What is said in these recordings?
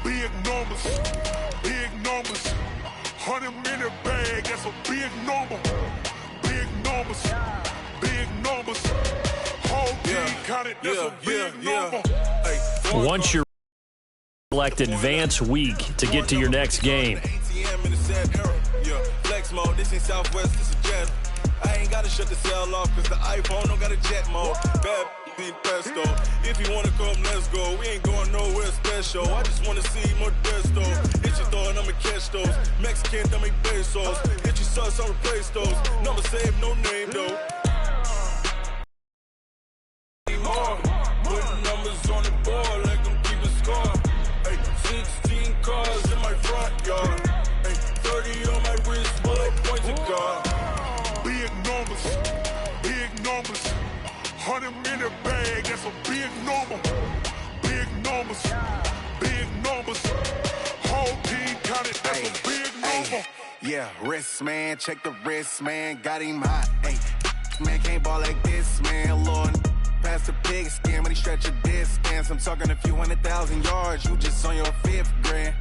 Big numbers, big numbers. 100-minute bag, that's a big number. Big numbers, big numbers. Whole team counted, that's a big number. Once you're select advance week to get to your next game. Flex mode, this ain't Southwest, this is jet. I ain't gotta shut the cell off cause the iPhone don't got a jet mode. Bad need pesto. If you wanna come, let's go. We ain't going nowhere special. I just wanna see more desto. Hit your throw and I'ma catch those. Mexican, I make pesos. Hit your sauce, I'll replace those. Number save, no name though. Putting numbers on the board like I'm keeping score. 16 cars in my front yard. 30 on my wrist, bullet points of God. Big numbers, big numbers. 100-minute bag, that's a big number. Big numbers, big numbers. Whole team counted, that's a big number. Yeah, wrist man, check the wrist man, got him hot. Hey, man can't ball like this, man. Lord, past the pig skin when he stretch a distance. I'm talking a few 100,000 yards, you just on your 5th grand.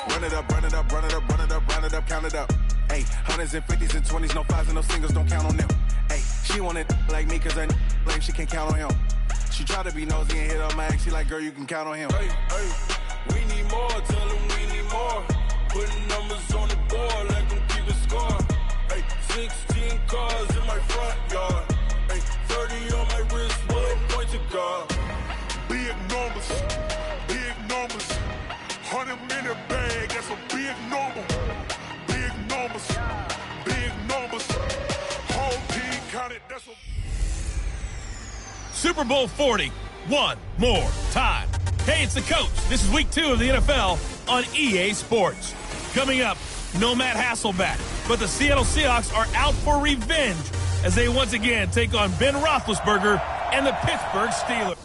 Run it up, run it up, run it up, run it up, run it up, count it up. Hey, 100s and 50s and 20s, no 5s and no singles, don't count on them. Hey, she wanted like me cause her lame, she can't count on him. She tried to be nosy and hit on my ex, she like, girl, you can count on him. Hey, we need more, tell them we need more. Putting numbers on the board like I'm keeping score. 16 cars in my front yard. 30 on my wrist, bullet points of God. Big numbers, big numbers. 100-minute bag, that's a big number. Big numbers, big numbers. Whole team counted, that's a... Super Bowl 40, one more time. Hey, it's the coach. This is week 2 of the NFL on EA Sports. Coming up, no Matt Hasselbeck, but the Seattle Seahawks are out for revenge as they once again take on Ben Roethlisberger and the Pittsburgh Steelers.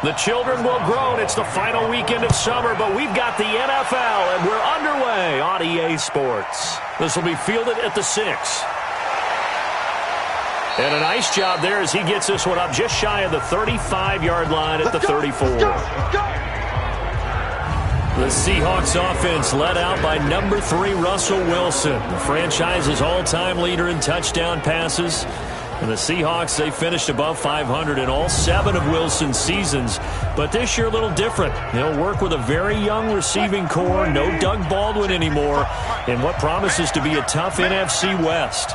The children will groan. It's the final weekend of summer, but we've got the NFL, and we're underway on EA Sports. This will be fielded at the 6. And a nice job there as he gets this one up just shy of the 35-yard line at the 34. The Seahawks offense led out by number 3, Russell Wilson, the franchise's all-time leader in touchdown passes. And the Seahawks, they finished above 500 in all 7 of Wilson's seasons. But this year, a little different. They'll work with a very young receiving core. No Doug Baldwin anymore in what promises to be a tough NFC West.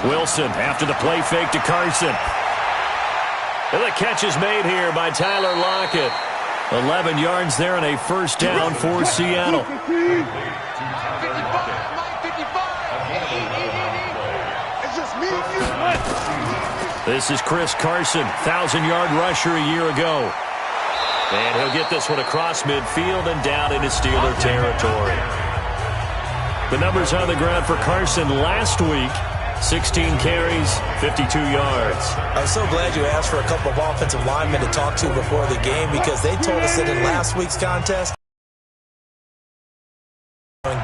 Wilson after the play fake to Carson. And the catch is made here by Tyler Lockett. 11 yards there and a first down for Seattle. This is Chris Carson, 1,000-yard rusher a year ago. And he'll get this one across midfield and down into Steeler territory. The numbers on the ground for Carson last week, 16 carries, 52 yards. I'm so glad you asked for a couple of offensive linemen to talk to before the game because they told us that in last week's contest,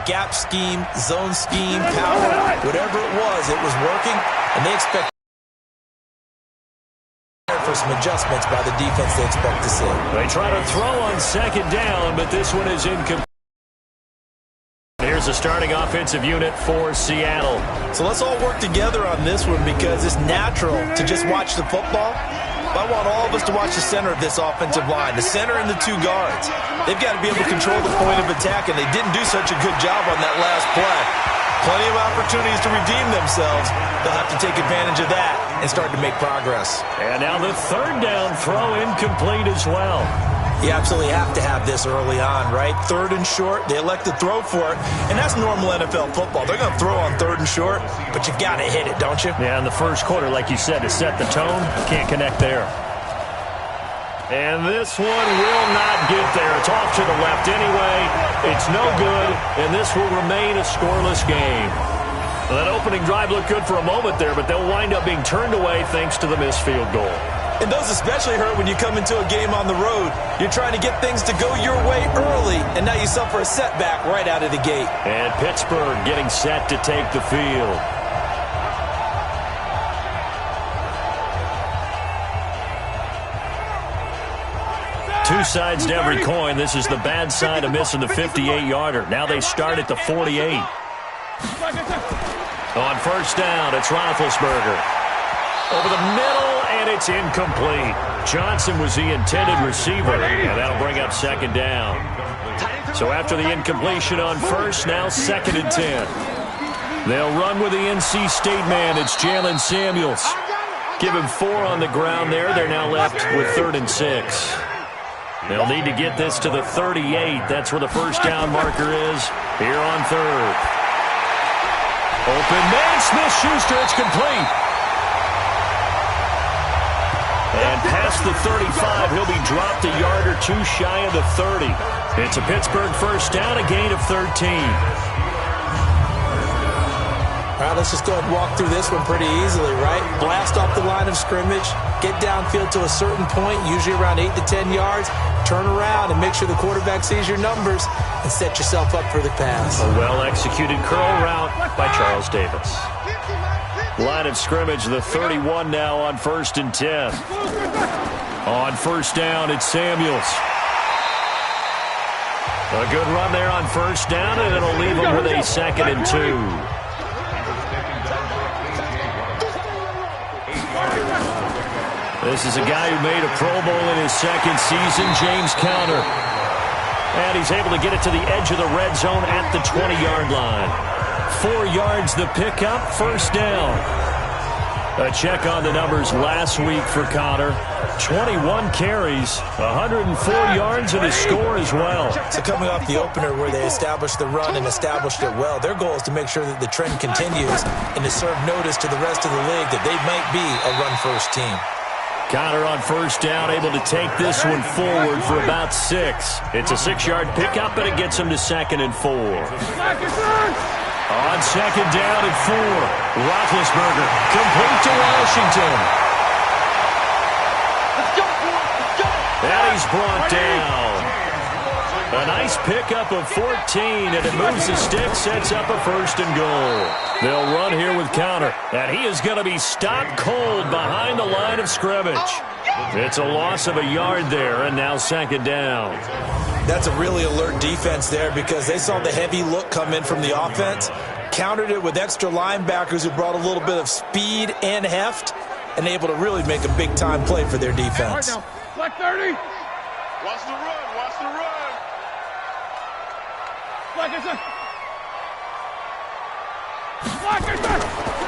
gap scheme, zone scheme, power, whatever it was working, and they expect for some adjustments by the defense they expect to see. They try to throw on second down, but this one is incomplete. Here's the starting offensive unit for Seattle. So let's all work together on this one because it's natural to just watch the football. I want all of us to watch the center of this offensive line, the center and the 2 guards. They've got to be able to control the point of attack, and they didn't do such a good job on that last play. Plenty of opportunities to redeem themselves. They'll have to take advantage of that and start to make progress. And now the third down throw incomplete as well. You absolutely have to have this early on, right? 3rd and short, they elect to throw for it, and that's normal NFL football. They're going to throw on 3rd and short, but you got to hit it, don't you? Yeah, in the first quarter, like you said, to set the tone, can't connect there. And this one will not get there. It's off to the left anyway. It's no good, and this will remain a scoreless game. Well, that opening drive looked good for a moment there, but they'll wind up being turned away thanks to the missed field goal. And those especially hurt when you come into a game on the road. You're trying to get things to go your way early, and now you suffer a setback right out of the gate. And Pittsburgh getting set to take the field. Two sides to every coin. This is the bad side of missing the 58-yarder. Now they start at the 48. On first down, it's Roethlisberger. Over the middle, and it's incomplete. Johnson was the intended receiver, and that'll bring up second down. So after the incompletion on first, now 2nd and 10. They'll run with the NC State man. It's Jalen Samuels. Give him 4 on the ground there. They're now left with 3rd and 6. They'll need to get this to the 38. That's where the first down marker is here on 3rd. Open man, Smith-Schuster, it's complete. And past the 35, he'll be dropped a yard or 2 shy of the 30. It's a Pittsburgh first down, a gain of 13. All right, let's just go ahead and walk through this one pretty easily, right? Blast off the line of scrimmage, get downfield to a certain point, usually around 8 to 10 yards, turn around and make sure the quarterback sees your numbers and set yourself up for the pass. A well-executed curl route by Charles Davis. Line of scrimmage, the 31 now on 1st and 10. On first down, it's Samuels. A good run there on first down, and it'll leave them with a 2nd and 2. This is a guy who made a Pro Bowl in his 2nd season, James Conner. And he's able to get it to the edge of the red zone at the 20-yard line. 4 yards the pickup, first down. A check on the numbers last week for Conner. 21 carries, 104 yards, and a score as well. So coming off the opener where they established the run and established it well, their goal is to make sure that the trend continues and to serve notice to the rest of the league that they might be a run-first team. Conner on first down, able to take this one forward for about 6. It's a 6-yard pickup, and it gets him to 2nd and 4. On 2nd down and 4, Roethlisberger complete to Washington. And he's brought down. A nice pickup of 14, and it moves the stick, sets up a 1st and goal. They'll run here with Conner, and he is going to be stopped cold behind the line of scrimmage. It's a loss of a yard there, and now 2nd down. That's a really alert defense there because they saw the heavy look come in from the offense, countered it with extra linebackers who brought a little bit of speed and heft, and able to really make a big-time play for their defense. Black 30. Watch the run, watch the run.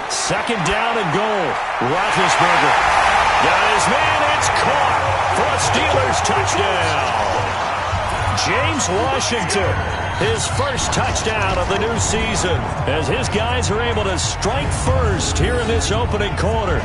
Second down and goal. Roethlisberger got his man. It's caught for a Steelers touchdown. James Washington, his first touchdown of the new season, as his guys are able to strike first here in this opening quarter.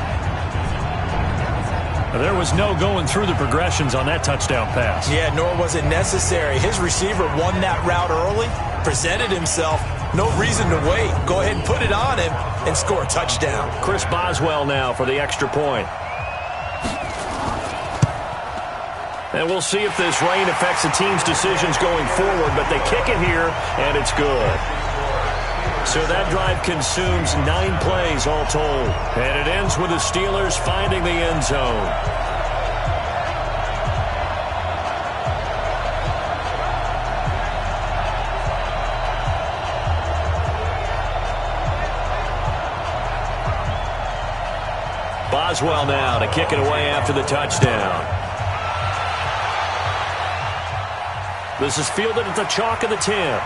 There was no going through the progressions on that touchdown pass. Yeah, nor was it necessary. His receiver won that route early, presented himself. No reason to wait. Go ahead and put it on him and score a touchdown. Chris Boswell now for the extra point. And we'll see if this rain affects the team's decisions going forward, but they kick it here, and it's good. So that drive consumes 9 plays all told. And it ends with the Steelers finding the end zone. Boswell now to kick it away after the touchdown. This is fielded at the chalk of the 10.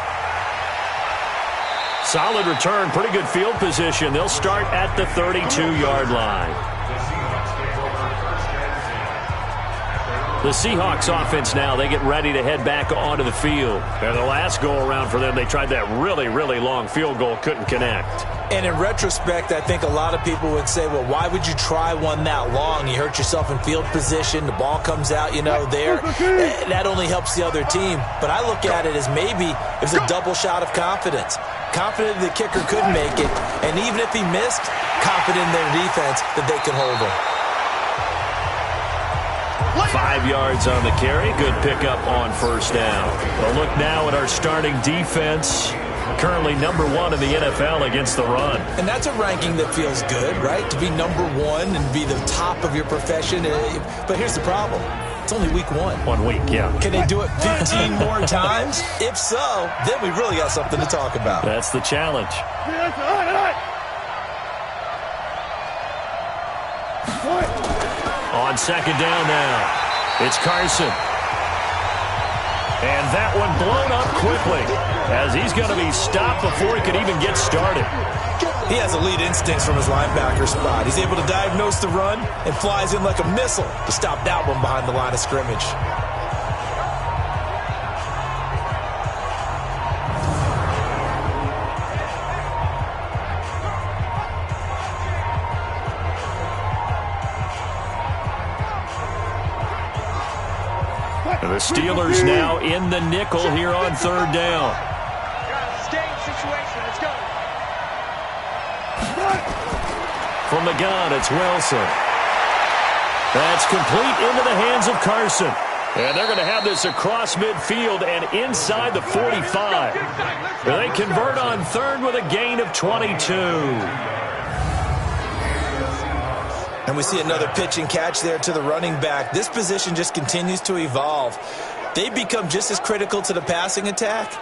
Solid return, pretty good field position. They'll start at the 32-yard line. The Seahawks offense now, they get ready to head back onto the field. And the last go-around for them, they tried that really, really long field goal, couldn't connect. And in retrospect, I think a lot of people would say, well, why would you try one that long? You hurt yourself in field position. The ball comes out, there. That only helps the other team. But I look at it as maybe it was a double shot of confidence. Confident the kicker could make it. And even if he missed, confident in their defense that they could hold him. 5 yards on the carry. Good pickup on first down. Well, look now at our starting defense. Currently number 1 in the NFL against the run. And that's a ranking that feels good, right? To be number 1 and be the top of your profession. But here's the problem. It's only week 1. 1 week, yeah. Can they do it 15 more times? If so, then we really got something to talk about. That's the challenge. On second down now, it's Carson. And that one blown up quickly as he's going to be stopped before he could even get started. He has elite instincts from his linebacker spot. He's able to diagnose the run and flies in like a missile to stop that one behind the line of scrimmage. The Steelers now in the nickel here on third down. From the gun, it's Wilson. That's complete into the hands of Carson. And they're going to have this across midfield and inside the 45. They convert on third with a gain of 22. And we see another pitch and catch there to the running back. This position just continues to evolve. They become just as critical to the passing attack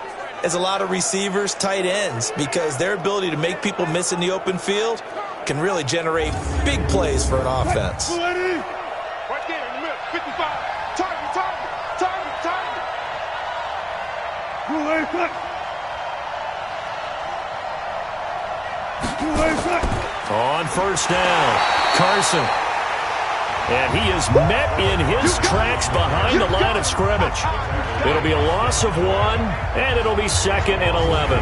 as a lot of receivers, tight ends, because their ability to make people miss in the open field can really generate big plays for an offense. Right there in the middle, 55. Target. On first down, Carson. And he is met in his tracks behind the line of scrimmage. It'll be a loss of 1, and it'll be second and 11.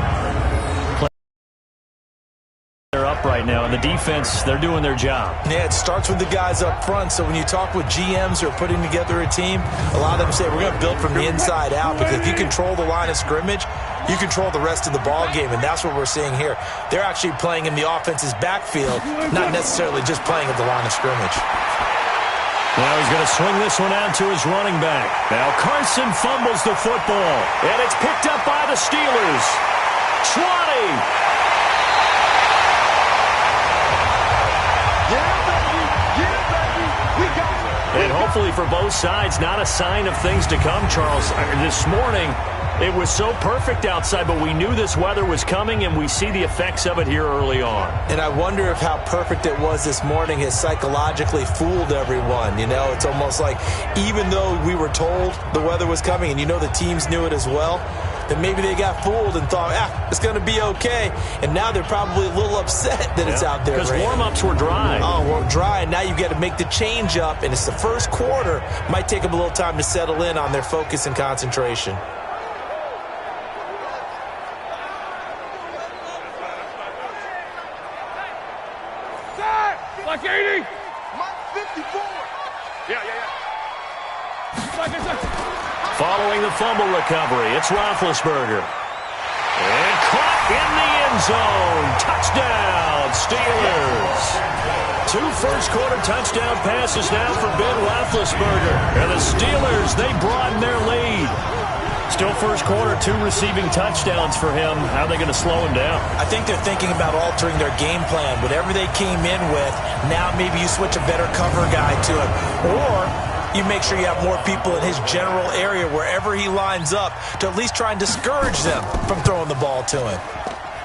They're up right now, and the defense, they're doing their job. Yeah, it starts with the guys up front. So when you talk with GMs who are putting together a team, a lot of them say we're going to build from the inside out, because if you control the line of scrimmage, you control the rest of the ball game, and that's what we're seeing here. They're actually playing in the offense's backfield, not necessarily just playing at the line of scrimmage. Now he's going to swing this one out to his running back. Now Carson fumbles the football, and it's picked up by the Steelers. 20. And hopefully for both sides, not a sign of things to come, Charles. This morning, it was so perfect outside, but we knew this weather was coming, and we see the effects of it here early on. And I wonder if how perfect it was this morning has psychologically fooled everyone. You know, it's almost like even though we were told the weather was coming, and you know the teams knew it as well, then maybe they got fooled and thought, it's going to be okay. And now they're probably a little upset that it's out there. Because warm-ups were dry. Oh, well, dry, and now you've got to make the change up, and it's the first quarter. Might take them a little time to settle in on their focus and concentration. Like 80. 54. Yeah. Following the fumble recovery, it's Roethlisberger. And caught in the end zone. Touchdown, Steelers. 2 first-quarter touchdown passes now for Ben Roethlisberger. And the Steelers, they broaden their lead. Still first quarter, 2 receiving touchdowns for him. How are they going to slow him down? I think they're thinking about altering their game plan. Whatever they came in with, now maybe you switch a better cover guy to him. Or you make sure you have more people in his general area wherever he lines up to at least try and discourage them from throwing the ball to him.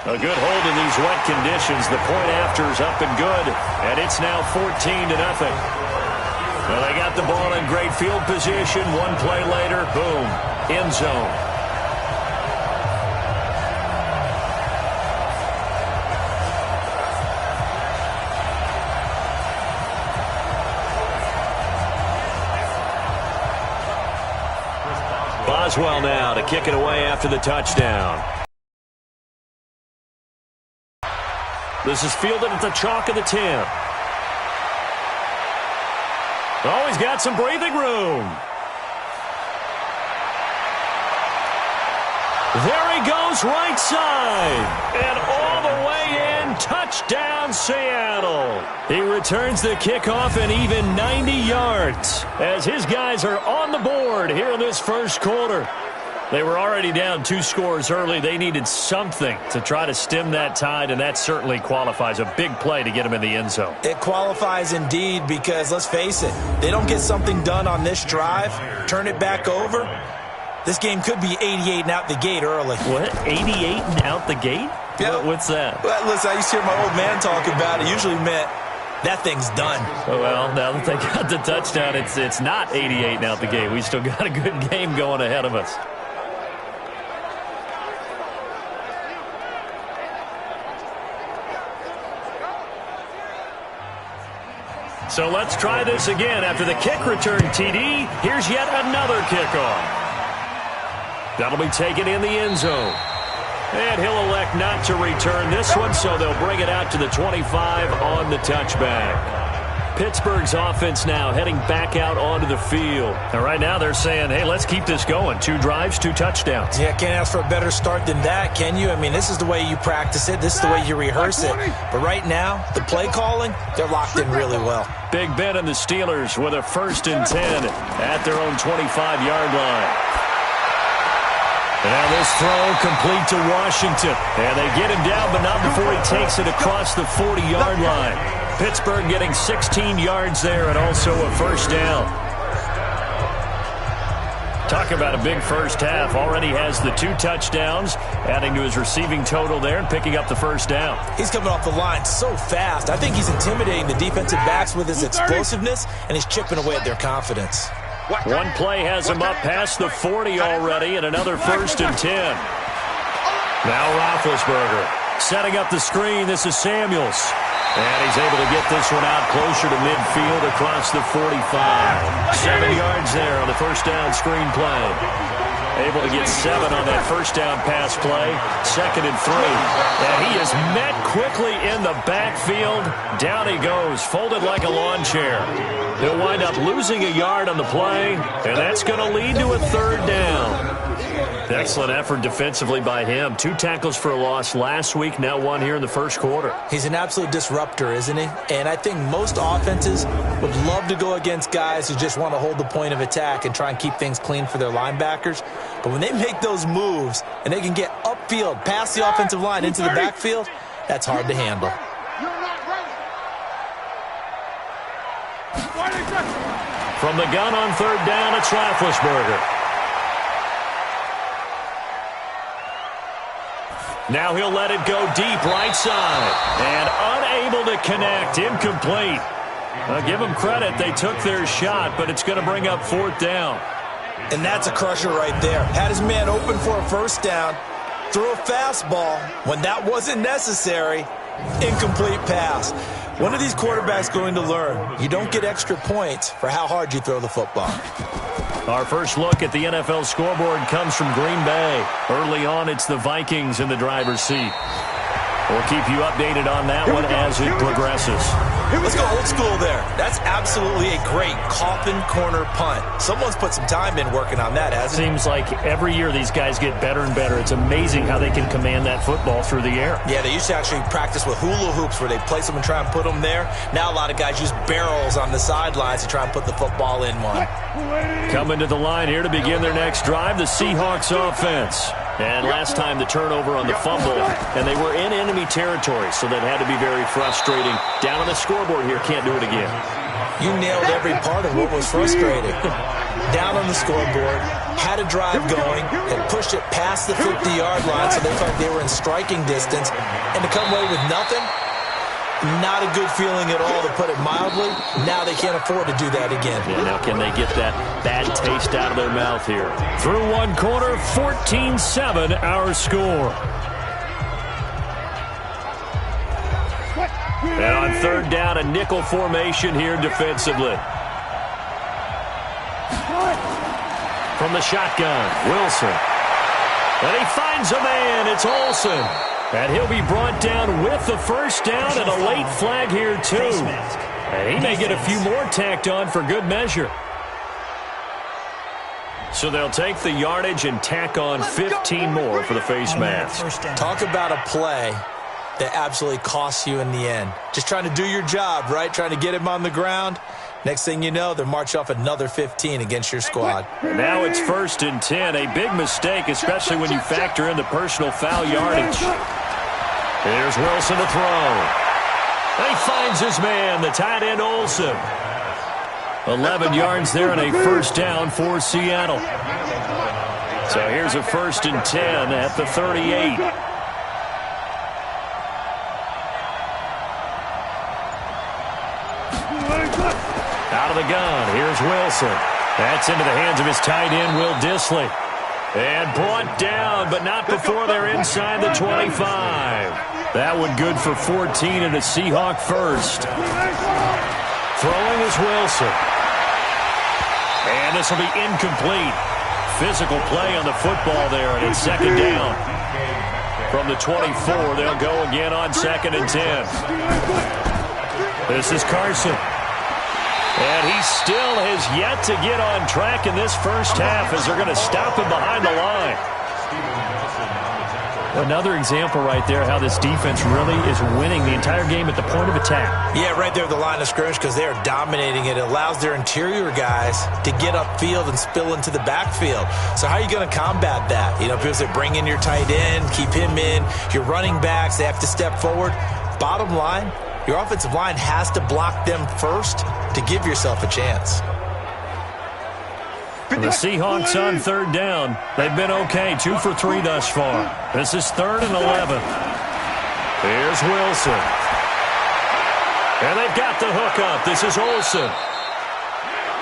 A good hold in these wet conditions. The point after is up and good, and it's now 14-0. Well, they got the ball in great field position. 1 play later, boom, end zone. Boswell now to kick it away after the touchdown. This is fielded at the chalk of the 10. Oh, he's got some breathing room. There he goes right side. And all the way in. Touchdown, Seattle. He returns the kickoff an even 90 yards as his guys are on the board here in this first quarter. They were already down 2 scores early. They needed something to try to stem that tide, and that certainly qualifies. A big play to get them in the end zone. It qualifies indeed because, let's face it, they don't get something done on this drive, turn it back over, this game could be 88 and out the gate early. What? 88 and out the gate? Yeah. What's that? Well, listen, I used to hear my old man talk about it. It usually meant that thing's done. Well, now that they got the touchdown, it's not 88 and out the gate. We still got a good game going ahead of us. So let's try this again. After the kick return TD, here's yet another kickoff. That'll be taken in the end zone. And he'll elect not to return this one, so they'll bring it out to the 25 on the touchback. Pittsburgh's offense now heading back out onto the field. And right now they're saying, hey, let's keep this going. 2 drives, 2 touchdowns. Yeah, can't ask for a better start than that, can you? I mean, this is the way you practice it. This is the way you rehearse it. But right now, the play calling, they're locked in really well. Big Ben and the Steelers with a 1st and 10 at their own 25-yard line. And this throw complete to Washington. And they get him down, but not before he takes it across the 40-yard line. Pittsburgh getting 16 yards there and also a 1st down. Talk about a big first half. Already has the 2 touchdowns, adding to his receiving total there and picking up the 1st down. He's coming off the line so fast. I think he's intimidating the defensive backs with his explosiveness, and he's chipping away at their confidence. One play has him up past the 40 already, and another 1st and 10. Now Roethlisberger setting up the screen. This is Samuels. And he's able to get this one out closer to midfield across the 45. 7 yards there on the 1st down screen play. Able to get 7 on that 1st down pass play. 2nd and 3. And he is met quickly in the backfield. Down he goes, folded like a lawn chair. He'll wind up losing a yard on the play, and that's going to lead to a 3rd down. Excellent effort defensively by him. 2 tackles for a loss last week, now 1 here in the first quarter. He's an absolute disruptor, isn't he? And I think most offenses would love to go against guys who just want to hold the point of attack and try and keep things clean for their linebackers. But when they make those moves and they can get upfield, past the offensive line into the backfield, that's hard to handle. From the gun on 3rd down, it's Roethlisberger. Now he'll let it go deep right side. And unable to connect. Incomplete. Give them credit. They took their shot, but it's going to bring up 4th down. And that's a crusher right there. Had his man open for a 1st down. Threw a fastball when that wasn't necessary. Incomplete pass. When are these quarterbacks going to learn? You don't get extra points for how hard you throw the football. Our first look at the NFL scoreboard comes from Green Bay. Early on, it's the Vikings in the driver's seat. We'll keep you updated on that one as it progresses. Let's go old school there. That's absolutely a great coffin corner punt. Someone's put some time in working on that, hasn't it? Seems like every year these guys get better and better. It's amazing how they can command that football through the air. Yeah, they used to actually practice with hula hoops where they place them and try and put them there. Now a lot of guys use barrels on the sidelines to try and put the football in one. Coming to the line here to begin their next drive, the Seahawks offense. And last time the turnover on the fumble, and they were in enemy territory, so that had to be very frustrating. Down on the scoreboard here, can't do it again. You nailed every part of what was frustrating. Down on the scoreboard, had a drive going, and pushed it past the 50-yard line, so they felt they were in striking distance, and to come away with nothing, not a good feeling at all, to put it mildly. Now they can't afford to do that again. Yeah, now can they get that bad taste out of their mouth here? Through one quarter, 14-7 our score. And on 3rd down, a nickel formation here defensively. From the shotgun, Wilson. And he finds a man. It's Olsen. And he'll be brought down with the 1st down and a late flag here, too. And he may get a few more tacked on for good measure. So they'll take the yardage and tack on 15 more for the face mask. Talk about a play that absolutely costs you in the end. Just trying to do your job, right? Trying to get him on the ground. Next thing you know, they're march off another 15 against your squad. Now it's 1st and 10. A big mistake, especially when you factor in the personal foul yardage. Here's Wilson to throw. He finds his man, the tight end Olsen. 11 yards there and a first down for Seattle. So here's a 1st and 10 at the 38. Out of the gun, here's Wilson. That's into the hands of his tight end, Will Dissly. And brought down, but not before they're inside the 25. That one good for 14 and a Seahawk first. Throwing is Wilson. And this will be incomplete. Physical play on the football there, and it's 2nd down. From the 24, they'll go again on 2nd and 10. This is Carson. And he still has yet to get on track in this first half as they're going to stop him behind the line. Another example right there how this defense really is winning the entire game at the point of attack. Yeah, right there at the line of scrimmage because they are dominating it. It allows their interior guys to get upfield and spill into the backfield. So how are you going to combat that? You know, people say bring in your tight end, keep him in. Your running backs, they have to step forward. Bottom line, your offensive line has to block them first to give yourself a chance. The Seahawks on 3rd down. They've been okay, 2 for 3 thus far. This is 3rd and 11. Here's Wilson. And they've got the hook up. This is Olsen.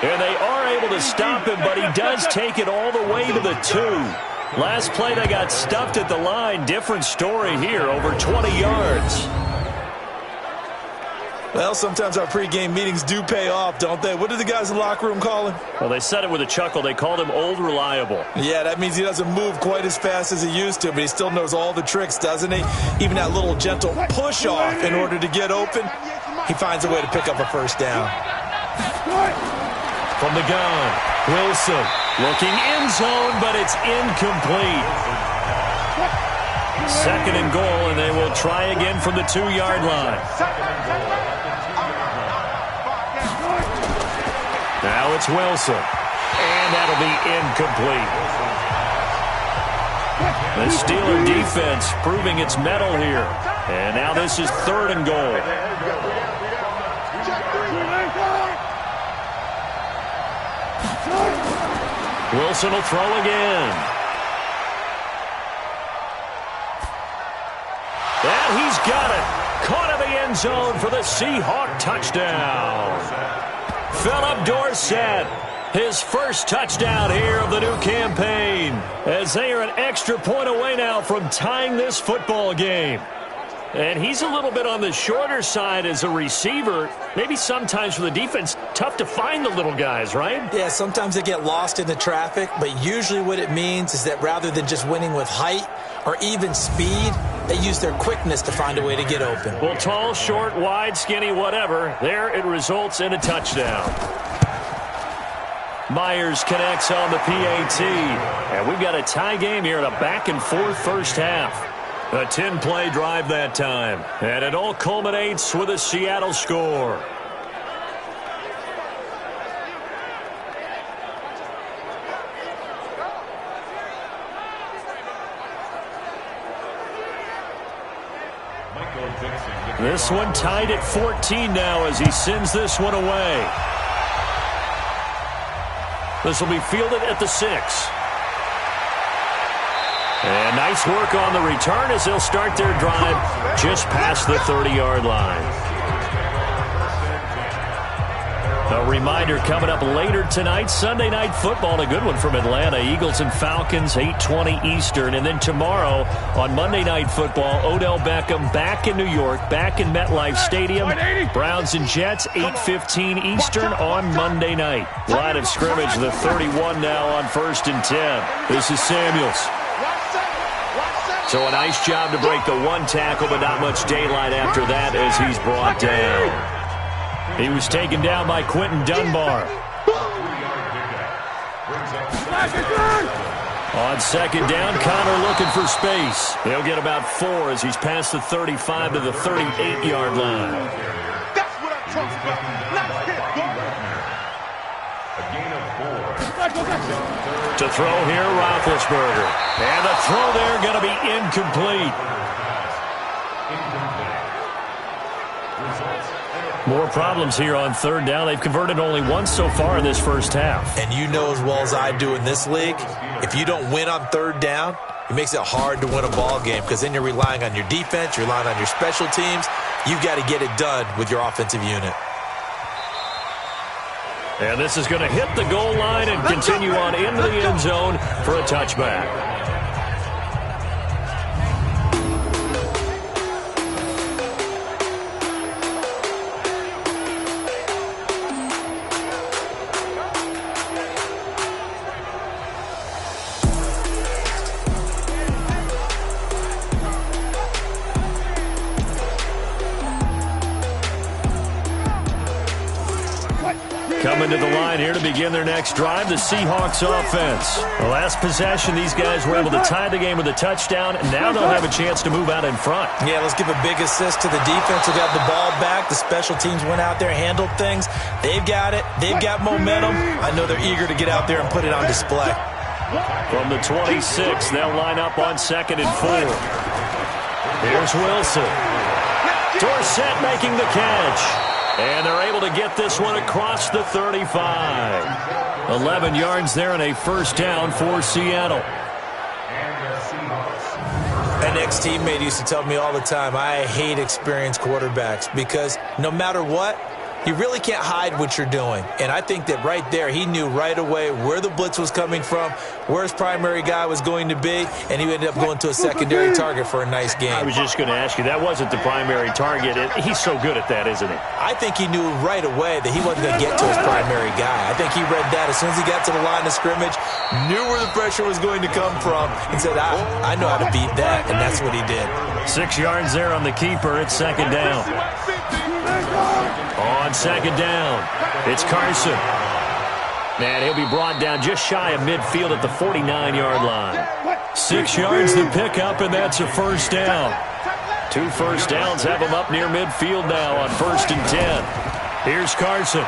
And they are able to stop him, but he does take it all the way to the 2. Last play, they got stuffed at the line. Different story here, over 20 yards. Well, sometimes our pregame meetings do pay off, don't they? What did the guys in the locker room call him? Well, they said it with a chuckle. They called him Old Reliable. Yeah, that means he doesn't move quite as fast as he used to, but he still knows all the tricks, doesn't he? Even that little gentle push-off in order to get open, he finds a way to pick up a first down. From the gun, Wilson looking end zone, but it's incomplete. 2nd and goal, and they will try again from the 2-yard line. Now it's Wilson, and that'll be incomplete. The Steeler defense proving its mettle here. And now this is 3rd and goal. Wilson will throw again. And he's got it. Caught in the end zone for the Seahawk touchdown. Philip Dorsett, his first touchdown here of the new campaign, as they are an extra point away now from tying this football game. And he's a little bit on the shorter side as a receiver. Maybe sometimes for the defense, tough to find the little guys, right? Yeah, sometimes they get lost in the traffic, but usually what it means is that rather than just winning with height or even speed, they use their quickness to find a way to get open. Well, tall, short, wide, skinny, whatever, there it results in a touchdown. Myers connects on the PAT. And we've got a tie game here in a back-and-forth first half. A 10-play drive that time. And it all culminates with a Seattle score. This one tied at 14 now as he sends this one away. This will be fielded at the 6. And nice work on the return as they'll start their drive just past the 30-yard line. A reminder coming up later tonight, Sunday Night Football, a good one from Atlanta. Eagles and Falcons, 8:20 Eastern. And then tomorrow on Monday Night Football, Odell Beckham back in New York, back in MetLife Stadium. Browns and Jets, 8:15 Eastern on Monday night. Line of scrimmage, the 31 now on 1st and 10. This is Samuels. So a nice job to break the one tackle, but not much daylight after that as he's brought down. He was taken down by Quentin Dunbar. On second down, Connor looking for space. He'll get about 4 as he's past the 35 to the 38-yard line. That's what I'm talking about. Nice hit, boy. A gain of 4. To throw here, Roethlisberger. And the throw there going to be incomplete. More problems here on third down. They've converted only once so far in this first half. And you know as well as I do in this league, if you don't win on third down, it makes it hard to win a ball game because then you're relying on your defense, you're relying on your special teams. You've got to get it done with your offensive unit. And this is going to hit the goal line and continue on into the end zone for a touchback. Coming to the line here to begin their next drive, the Seahawks offense. The last possession, these guys were able to tie the game with a touchdown, and now they'll have a chance to move out in front. Yeah, let's give a big assist to the defense who got the ball back. The special teams went out there, handled things. They've got it. They've got momentum. I know they're eager to get out there and put it on display. From the 26, they'll line up on 2nd and 4. Here's Wilson. Dorsett making the catch. And they're able to get this one across the 35. 11 yards there and a first down for Seattle. An ex-teammate used to tell me all the time, I hate experienced quarterbacks because no matter what, you really can't hide what you're doing. And I think that right there, he knew right away where the blitz was coming from, where his primary guy was going to be, and he ended up going to a secondary target for a nice game. I was just going to ask you, that wasn't the primary target. He's so good at that, isn't he? I think he knew right away that he wasn't going to get to his primary guy. I think he read that as soon as he got to the line of scrimmage, knew where the pressure was going to come from, and said, I know how to beat that, and that's what he did. 6 yards there on the keeper. It's second down. On second down, it's Carson. And he'll be brought down just shy of midfield at the 49-yard line. 6 yards to pick up, and that's a first down. 2 first downs have him up near midfield now on 1st and 10. Here's Carson.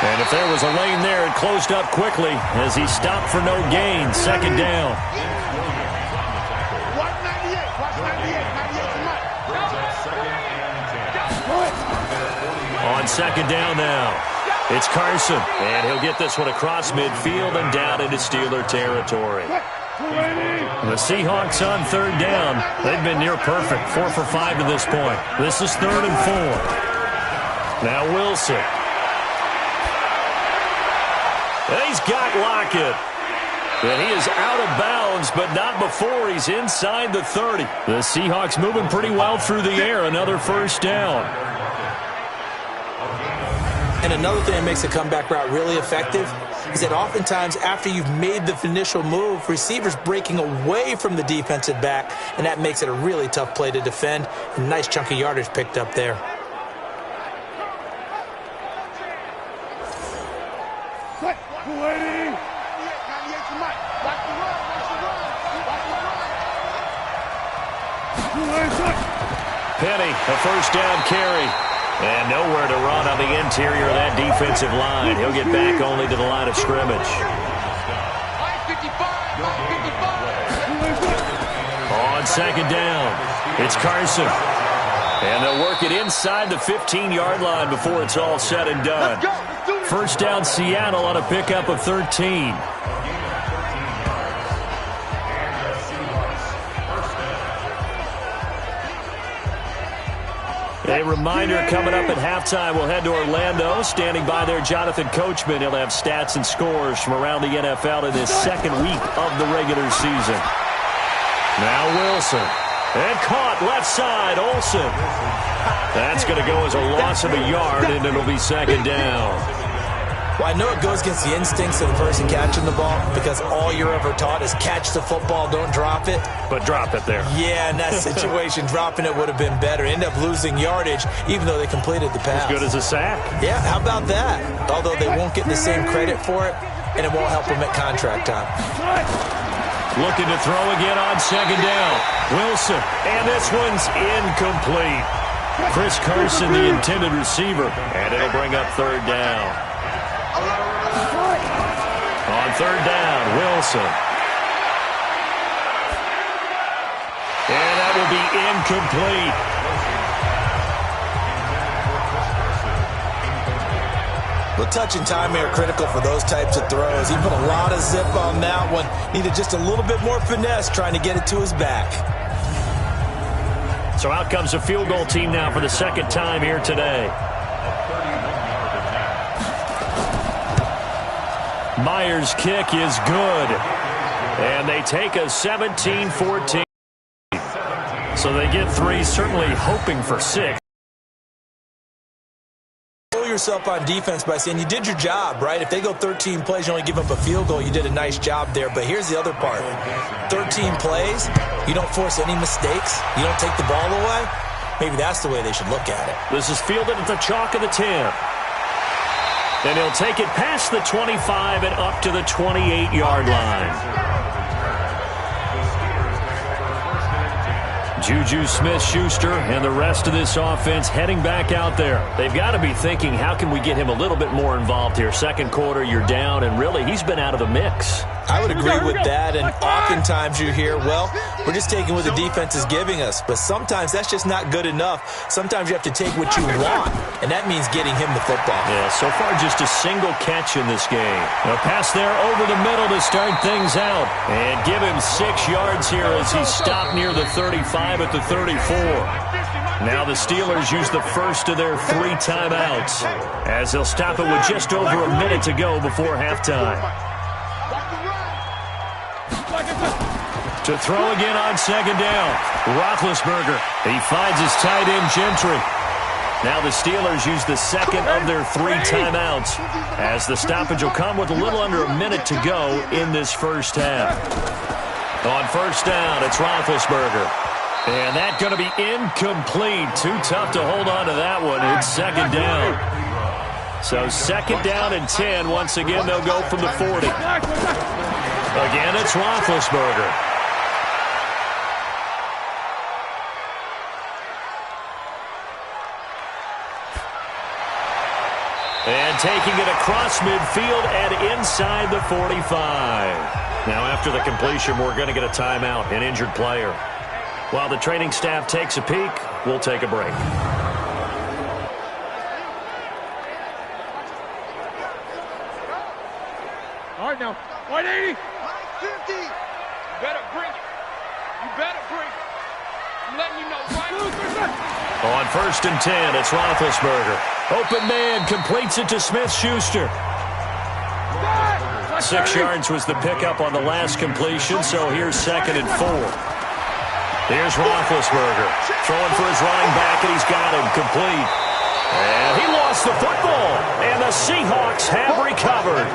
And if there was a lane there, it closed up quickly as he stopped for no gain. Second down. On second down now, it's Carson, and he'll get this one across midfield and down into Steeler territory. The Seahawks on third down, they've been near perfect, 4 for 5 to this point. This is 3rd and 4. Now Wilson. And he's got Lockett. And he is out of bounds, but not before he's inside the 30. The Seahawks moving pretty well through the air, another first down. And another thing that makes a comeback route really effective is that oftentimes after you've made the initial move, receivers breaking away from the defensive back, and that makes it a really tough play to defend. A nice chunk of yardage picked up there. Penny, a first down carry. And nowhere to run on the interior of that defensive line. He'll get back only to the line of scrimmage. On second down, it's Carson. And they'll work it inside the 15-yard line before it's all said and done. First down, Seattle on a pickup of 13. A reminder coming up at halftime, we'll head to Orlando. Standing by there, Jonathan Coachman. He'll have stats and scores from around the NFL in this second week of the regular season. Now Wilson. And caught left side, Olsen. That's going to go as a loss of a yard, and it'll be second down. Well, I know it goes against the instincts of the person catching the ball because all you're ever taught is catch the football, don't drop it. But drop it there. Yeah, in that situation, dropping it would have been better. End up losing yardage, even though they completed the pass. As good as a sack. Yeah, how about that? Although they won't get the same credit for it, and it won't help him at contract time. Looking to throw again on second down. Wilson, and this one's incomplete. Chris Carson, the intended receiver, and it'll bring up third down. On third down, Wilson. And that will be incomplete. Well, touch and time are critical for those types of throws. He put a lot of zip on that one. Needed just a little bit more finesse trying to get it to his back. So out comes a field goal team now for the second time here today. Myers' kick is good. And they take a 17-14. So they get 3, certainly hoping for 6. Yourself on defense by saying you did your job, right? If they go 13 plays, you only give up a field goal, you did a nice job there. But here's the other part. 13 plays, you don't force any mistakes, you don't take the ball away. Maybe that's the way they should look at it. This is fielded at the chalk of the 10. And he'll take it past the 25 and up to the 28-yard line. Juju Smith-Schuster and the rest of this offense heading back out there. They've got to be thinking, how can we get him a little bit more involved here? Second quarter, you're down, and really, he's been out of the mix. I would agree with that, and oftentimes you hear, well, we're just taking what the defense is giving us, but sometimes that's just not good enough. Sometimes you have to take what you want, and that means getting him the football. Yeah, so far just a single catch in this game. A pass there over the middle to start things out, and give him 6 yards here as he stopped near the 35 at the 34. Now the Steelers use the first of their 3 timeouts as they'll stop it with just over a minute to go before halftime. To throw again on second down, Roethlisberger. He finds his tight end Gentry. Now the Steelers use the second of their 3 timeouts as the stoppage will come with a little under a minute to go in this first half. On first down, it's Roethlisberger. And that's going to be incomplete. Too tough to hold on to that one. It's second down. So second down and 10. Once again, they'll go from the 40. Again, it's Roethlisberger. And taking it across midfield and inside the 45. Now, after the completion, we're going to get a timeout, an injured player. While the training staff takes a peek, we'll take a break. All right, now, 180. 50. You better bring it. You better bring it. I'm letting you know right now. On first and 10, it's Roethlisberger. Open man completes it to Smith-Schuster. 6 yards was the pickup on the last completion, so here's second and 4. Here's Roethlisberger throwing for his running back, and he's got him complete. And he lost the football, and the Seahawks have recovered.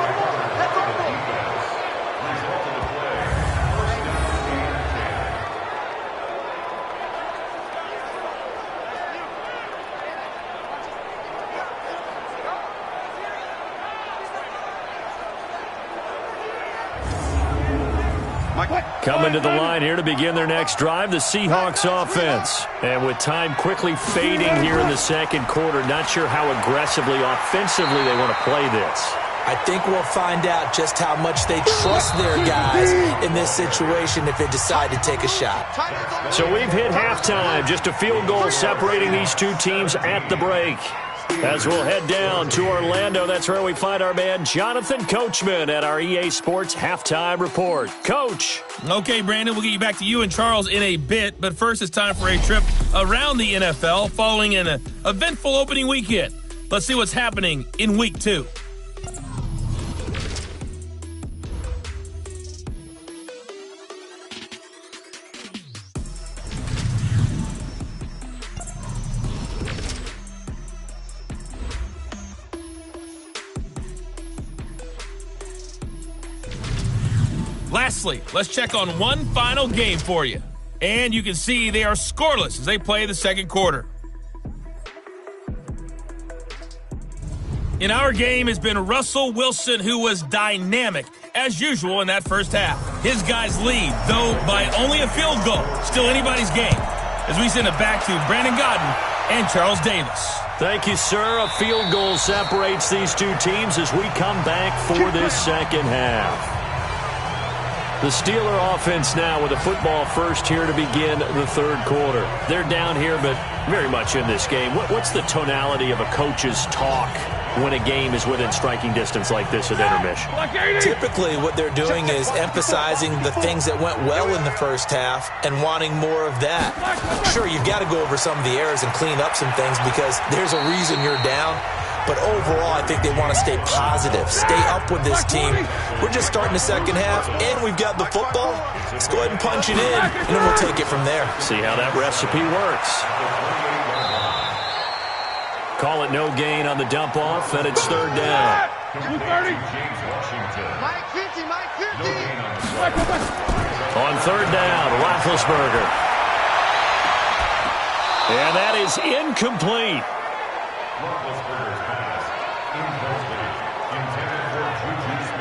Coming to the line here to begin their next drive, the Seahawks offense. And with time quickly fading here in the second quarter, not sure how aggressively, offensively they want to play this. I think we'll find out just how much they trust their guys in this situation if they decide to take a shot. So we've hit halftime, just a field goal separating these two teams at the break. As we'll head down to Orlando, that's where we find our man Jonathan Coachman at our EA Sports Halftime Report. Coach. Okay, Brandon, we'll get you back to you and Charles in a bit, but first it's time for a trip around the NFL following an eventful opening weekend. Let's see what's happening in Week 2. Lastly, let's check on one final game for you. And you can see they are scoreless as they play the second quarter. In our game has been Russell Wilson, who was dynamic, as usual, in that first half. His guys lead, though by only a field goal. Still anybody's game. As we send it back to Brandon Godden and Charles Davis. Thank you, sir. A field goal separates these two teams as we come back for this second half. The Steeler offense now with a football first here to begin the third quarter. They're down here, but very much in this game. What's the tonality of a coach's talk when a game is within striking distance like this at intermission? Typically, what they're doing is emphasizing the things that went well in the first half and wanting more of that. Sure, you've got to go over some of the errors and clean up some things because there's a reason you're down. But overall, I think they want to stay positive, stay up with this team. We're just starting the second half, and we've got the football. Let's go ahead and punch it in, and then we'll take it from there. See how that recipe works. Call it no gain on the dump-off, and it's third down. 230. Mike 50, Mike 50. On third down, Roethlisberger. And that is incomplete.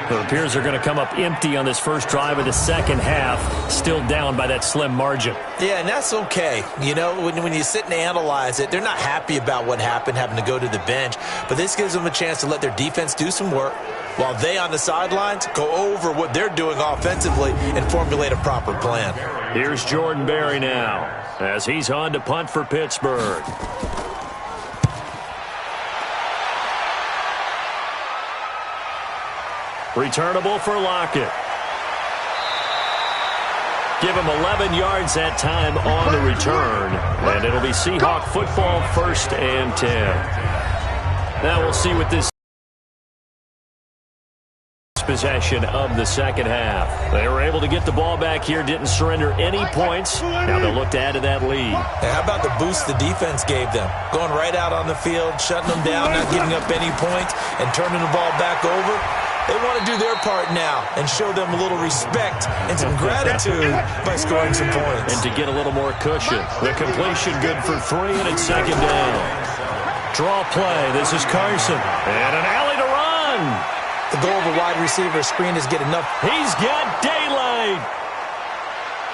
It appears they're going to come up empty on this first drive of the second half, still down by that slim margin. Yeah, and that's okay. You know, when you sit and analyze it, they're not happy about what happened, having to go to the bench. But this gives them a chance to let their defense do some work while they on the sidelines go over what they're doing offensively and formulate a proper plan. Here's Jordan Berry now as he's on to punt for Pittsburgh. Returnable for Lockett. Give him 11 yards that time on the return. And it'll be Seahawk football, 1st and 10. Now we'll see what this possession of the second half. They were able to get the ball back here, didn't surrender any points. Now they'll look to add to that lead. Hey, how about the boost the defense gave them? Going right out on the field, shutting them down, not giving up any points, and turning the ball back over. They want to do their part now and show them a little respect and some gratitude by scoring some points. And to get a little more cushion. The completion good for 3, and it's second down. Draw play. This is Carson. And an alley to run. The goal of a wide receiver screen is get enough. He's got daylight.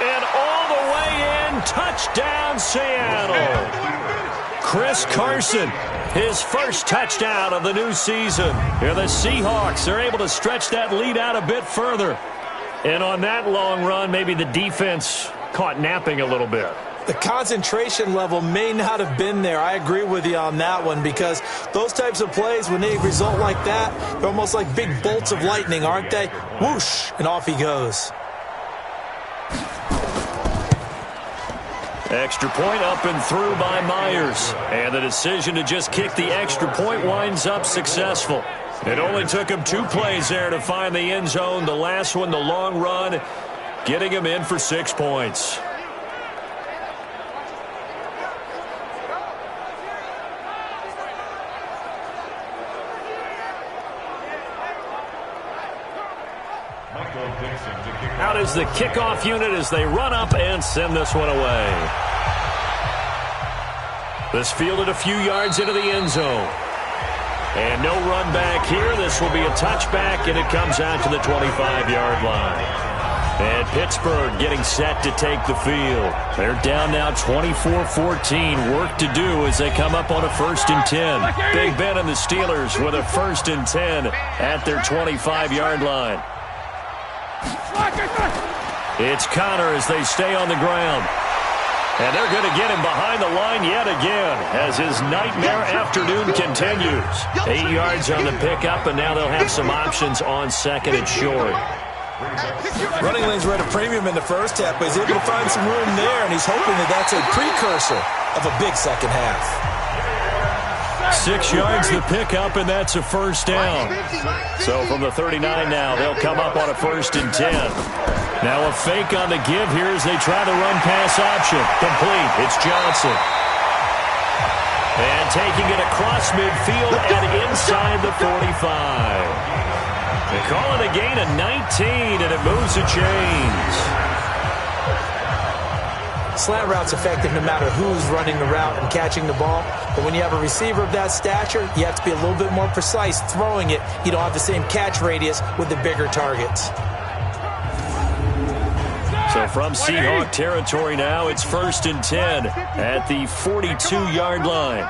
And all the way in. Touchdown, Seattle. Chris Carson. His first touchdown of the new season. Here the Seahawks are able to stretch that lead out a bit further. And on that long run, maybe the defense caught napping a little bit. The concentration level may not have been there. I agree with you on that one because those types of plays, when they result like that, they're almost like big bolts of lightning, aren't they? Whoosh, and off he goes. Extra point up and through by Myers. And the decision to just kick the extra point winds up successful. It only took him 2 plays there to find the end zone. The last one, the long run, getting him in for 6 points. Out is the kickoff unit as they run up and send this one away. This fielded a few yards into the end zone. And no run back here. This will be a touchback, and it comes out to the 25-yard line. And Pittsburgh getting set to take the field. They're down now 24-14. Work to do as they come up on a 1st and 10. Big Ben and the Steelers with a 1st and 10 at their 25-yard line. It's Connor as they stay on the ground. And they're going to get him behind the line yet again as his nightmare afternoon continues. 8 yards on the pickup, and now they'll have some options on 2nd and short. Running lanes were at a premium in the first half, but he's able to find some room there, and he's hoping that that's a precursor of a big second half. 6 yards the pickup, and that's a 1st down. So from the 39 now, they'll come up on a 1st and 10. Now a fake on the give here as they try the run-pass option. Complete. It's Johnson. And taking it across midfield and inside the 45. They call it a gain of 19, and it moves the chains. Slant route's effective no matter who's running the route and catching the ball. But when you have a receiver of that stature, you have to be a little bit more precise throwing it. You don't have the same catch radius with the bigger targets. So from Seahawk territory now, it's 1st and 10 at the 42-yard line.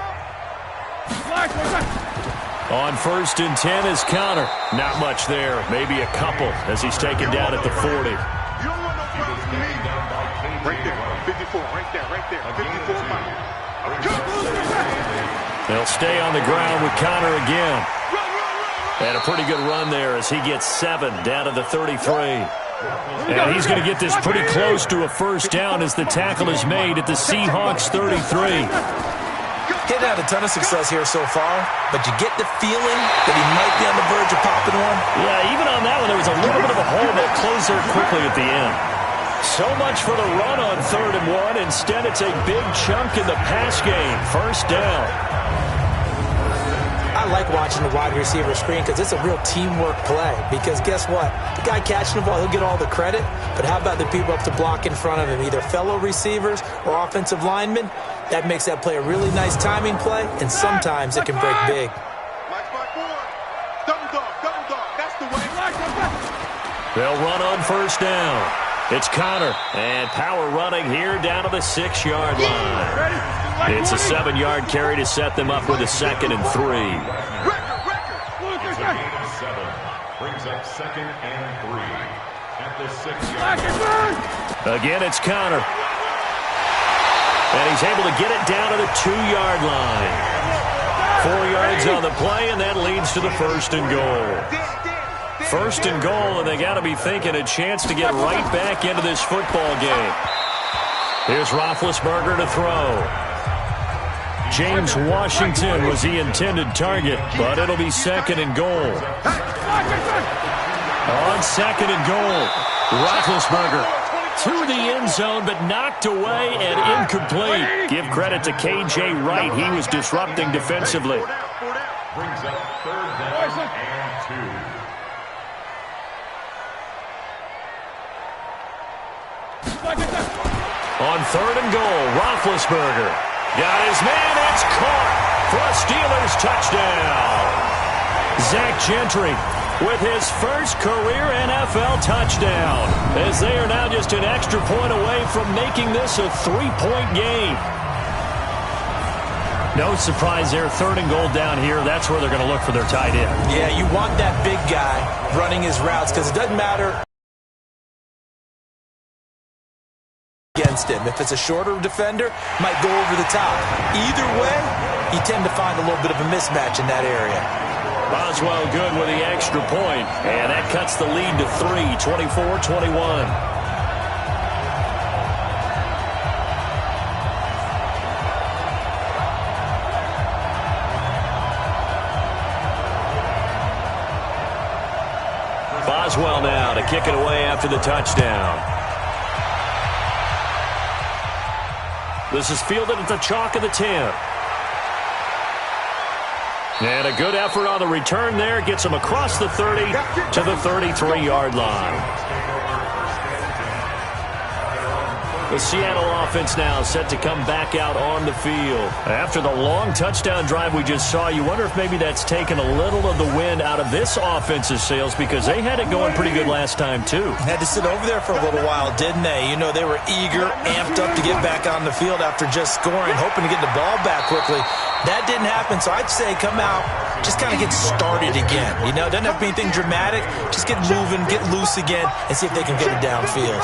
On 1st and 10 is Connor. Not much there. Maybe a couple as he's taken down at the 40. Right there, 54, right there, 54. They'll stay on the ground with Connor again. And a pretty good run there as he gets 7 down to the 33. And he's going to get this pretty close to a first down as the tackle is made at the Seahawks 33. He's had a ton of success here so far, but you get the feeling that he might be on the verge of popping one. Yeah, even on that one, there was a little bit of a hole that closed there quickly at the end. So much for the run on 3rd and 1. Instead, it's a big chunk in the pass game. First down. I like watching the wide receiver screen because it's a real teamwork play. Because guess what? The guy catching the ball, he'll get all the credit. But how about the people up to block in front of him, either fellow receivers or offensive linemen? That makes that play a really nice timing play, and sometimes it can break big. Double dog, that's the way. They'll run on first down. It's Connor, and power running here down to the 6-yard line. It's a 7-yard carry to set them up with a 2nd and 3. Brings up 2nd and 3 at the 6-yard line. Again, it's Connor. And he's able to get it down to the 2-yard line. 4 yards on the play, and that leads to the 1st and goal. 1st and goal, and they got to be thinking a chance to get right back into this football game. Here's Roethlisberger to throw. James Washington was the intended target, but it'll be 2nd and goal. On 2nd and goal, Roethlisberger to the end zone, but knocked away and incomplete. Give credit to K.J. Wright. He was disrupting defensively. Brings up 3rd down and 2. On 3rd and goal, Roethlisberger got his man. It's caught for a Steelers touchdown. Zach Gentry with his first career NFL touchdown, as they are now just an extra point away from making this a 3-point game. No surprise there, 3rd and goal down here. That's where they're going to look for their tight end. Yeah, you want that big guy running his routes because it doesn't matter against him. If it's a shorter defender, might go over the top. Either way, you tend to find a little bit of a mismatch in that area. Boswell good with the extra point, and that cuts the lead to 3, 24-21. Boswell now to kick it away after the touchdown. This is fielded at the chalk of the 10. And a good effort on the return there. Gets him across the 30 to the 33-yard line. The Seattle offense now set to come back out on the field. After the long touchdown drive we just saw, you wonder if maybe that's taken a little of the wind out of this offense's sails, because they had it going pretty good last time, too. Had to sit over there for a little while, didn't they? You know, they were eager, amped up to get back on the field after just scoring, hoping to get the ball back quickly. That didn't happen, so I'd say come out, just kind of get started again. You know, doesn't have to be anything dramatic. Just get moving, get loose again, and see if they can get it downfield.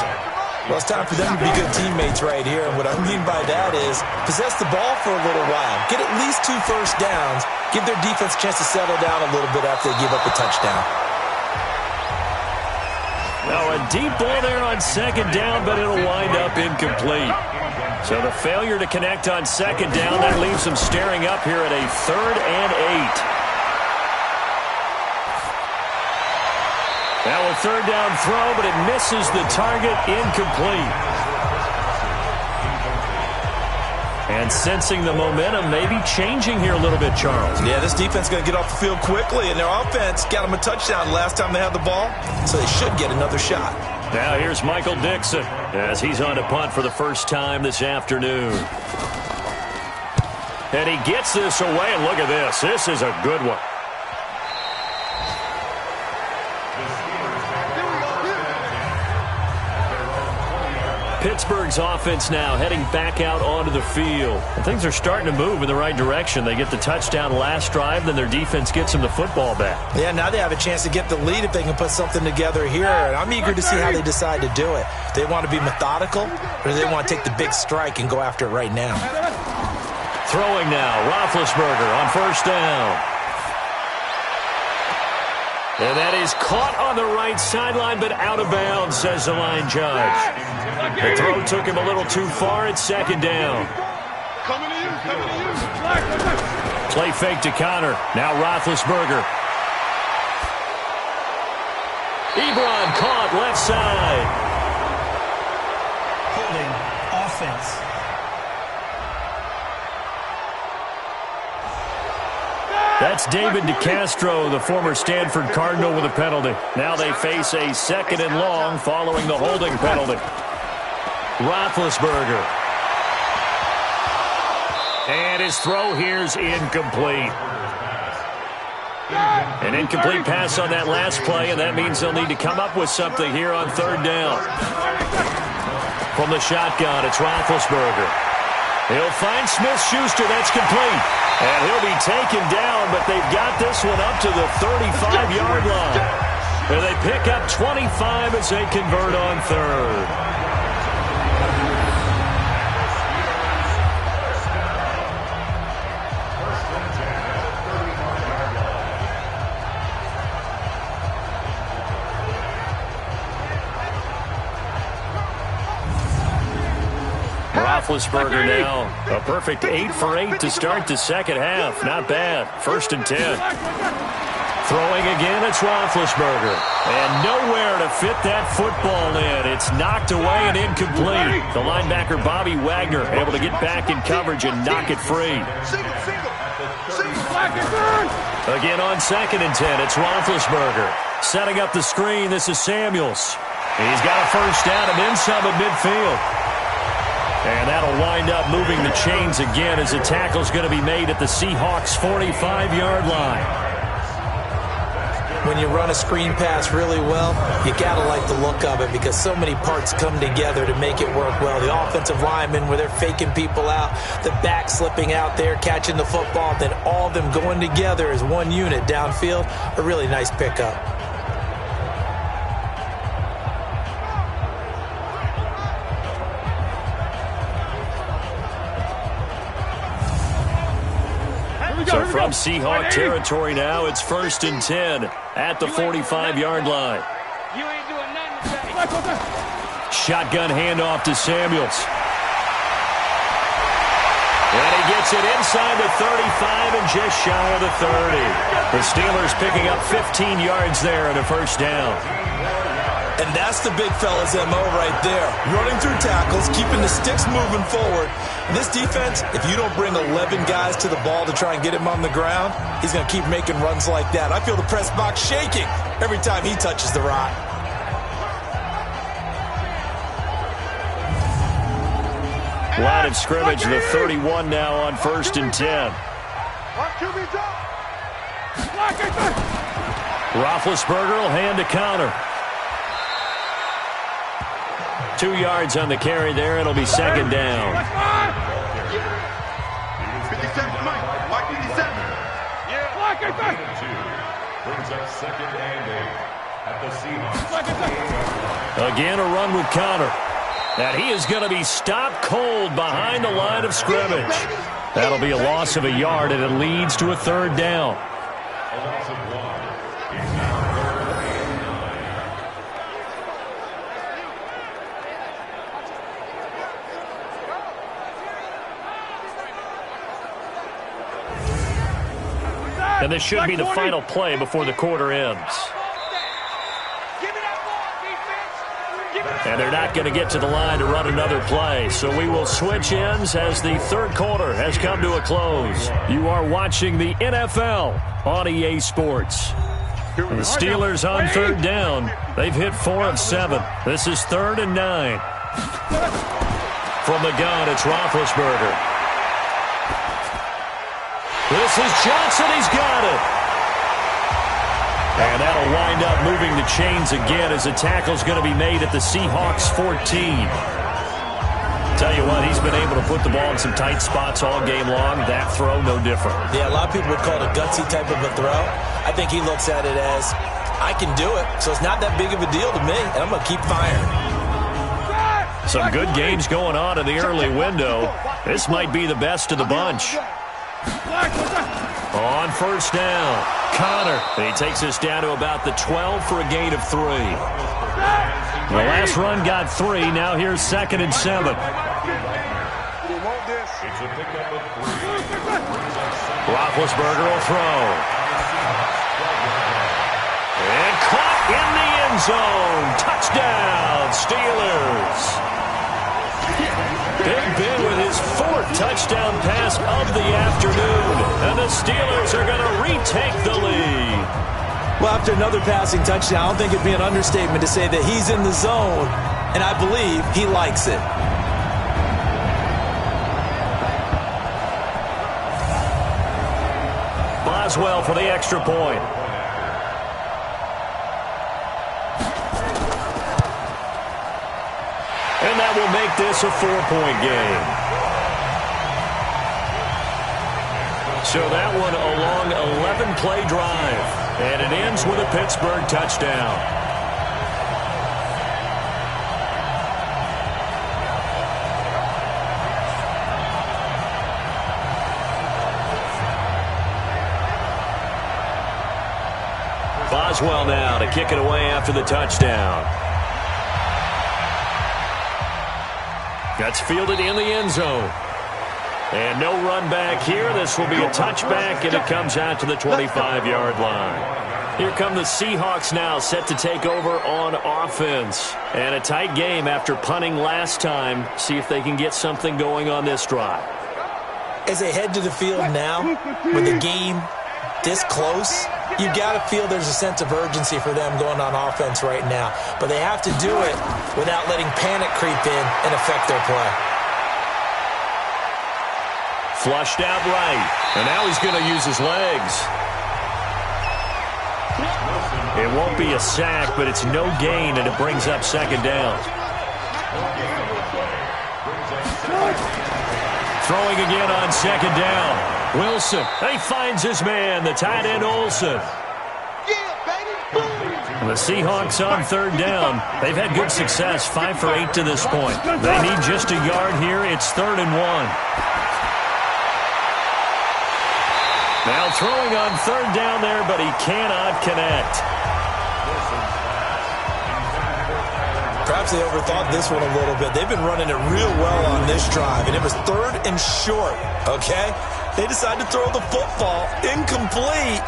Well, it's time for them to be good teammates right here, and what I mean by that is possess the ball for a little while. Get at least 2 first downs. Give their defense a chance to settle down a little bit after they give up a touchdown. Now a deep ball there on 2nd down, but it'll wind up incomplete. So the failure to connect on 2nd down, that leaves them staring up here at a 3rd and 8. Now a 3rd down throw, but it misses the target, incomplete. And sensing the momentum, maybe changing here a little bit, Charles. Yeah, this defense is going to get off the field quickly, and their offense got them a touchdown last time they had the ball, so they should get another shot. Now here's Michael Dixon as he's on to punt for the first time this afternoon. And he gets this away, and look at this. This is a good one. Pittsburgh's offense now heading back out onto the field. And things are starting to move in the right direction. They get the touchdown last drive, then their defense gets them the football back. Yeah, now they have a chance to get the lead if they can put something together here. And I'm eager to see how they decide to do it. Do they want to be methodical, or do they want to take the big strike and go after it right now? Throwing now, Roethlisberger on first down. And that is caught on the right sideline, but out of bounds, says the line judge. The throw took him a little too far at second down. Play fake to Connor. Now Roethlisberger. Ebron caught left side. Holding offense. That's David DeCastro, the former Stanford Cardinal, with a penalty. Now they face a second and long following the holding penalty. Roethlisberger. And his throw here's incomplete. An incomplete pass on that last play, and that means they'll need to come up with something here on third down. From the shotgun, it's Roethlisberger. He'll find Smith-Schuster. That's complete. And he'll be taken down, but they've got this one up to the 35-yard line. And they pick up 25 as they convert on third. Roethlisberger now, a perfect 8 for 8 to start the second half. Not bad. 1st and 10. Throwing again, it's Roethlisberger. And nowhere to fit that football in. It's knocked away and incomplete. The linebacker, Bobby Wagner, able to get back in coverage and knock it free. Again on 2nd and 10, it's Roethlisberger. Setting up the screen, this is Samuels. He's got a first down and then some at midfield. And that'll wind up moving the chains again as the tackle's going to be made at the Seahawks' 45-yard line. When you run a screen pass really well, you got to like the look of it because so many parts come together to make it work well. The offensive linemen, where they're faking people out, the back slipping out there, catching the football, then all of them going together as one unit downfield. A really nice pickup. So from Seahawk territory now, it's 1st and 10 at the 45-yard line. Shotgun handoff to Samuels. And he gets it inside the 35 and just shy of the 30. The Steelers picking up 15 yards there and a first down. And that's the big fella's MO right there. Running through tackles, keeping the sticks moving forward. This defense, if you don't bring 11 guys to the ball to try and get him on the ground, he's going to keep making runs like that. I feel the press box shaking every time he touches the rock. Line of scrimmage, the 31 now on 1st and 10. Roethlisberger will hand to Connor. 2 yards on the carry there. It'll be second down. 57, Mike 57. Brings up 2nd and 8 at the Seahawks. Again, a run with Connor. And he is going to be stopped cold behind the line of scrimmage. That'll be a loss of a yard, and it leads to a third down. A loss of 1. And this should be the final play before the quarter ends. And they're not going to get to the line to run another play. So we will switch ends as the third quarter has come to a close. You are watching the NFL on EA Sports. The Steelers on third down. They've hit 4 of 7. This is 3rd and 9. From the gun, it's Roethlisberger. This is Johnson. He's got it. And that'll wind up moving the chains again as the tackle's going to be made at the Seahawks 14. Tell you what, he's been able to put the ball in some tight spots all game long. That throw, no different. Yeah, a lot of people would call it a gutsy type of a throw. I think he looks at it as, I can do it, so it's not that big of a deal to me, and I'm going to keep firing. Some good games going on in the early window. This might be the best of the bunch. On first down, Connor. He takes us down to about the 12 for a gain of 3. The last run got 3. Now here's 2nd and 7. Roethlisberger will throw. And caught in the end zone. Touchdown, Steelers. Big Ben with his 4th touchdown pass of the afternoon. And the Steelers are going to retake the lead. Well, after another passing touchdown, I don't think it'd be an understatement to say that he's in the zone, and I believe he likes it. Boswell for the extra point. And that will make this a 4-point game. So that one a long 11-play drive. And it ends with a Pittsburgh touchdown. Boswell now to kick it away after the touchdown. That's fielded in the end zone. And no run back here. This will be a touchback, and it comes out to the 25-yard line. Here come the Seahawks now, set to take over on offense. And a tight game after punting last time. See if they can get something going on this drive. As they head to the field now, with the game this close, you've got to feel there's a sense of urgency for them going on offense right now. But they have to do it without letting panic creep in and affect their play. Flushed out right. And now he's going to use his legs. It won't be a sack, but it's no gain, and it brings up 2nd down. Throwing again on 2nd down. Wilson, he finds his man, the tight end Olsen. The Seahawks on 3rd down. They've had good success, 5 for 8 to this point. They need just a yard here. It's 3rd and 1. Now throwing on 3rd down there, but he cannot connect. Perhaps they overthought this one a little bit. They've been running it real well on this drive, and it was 3rd and short, okay? They decided to throw the football incomplete.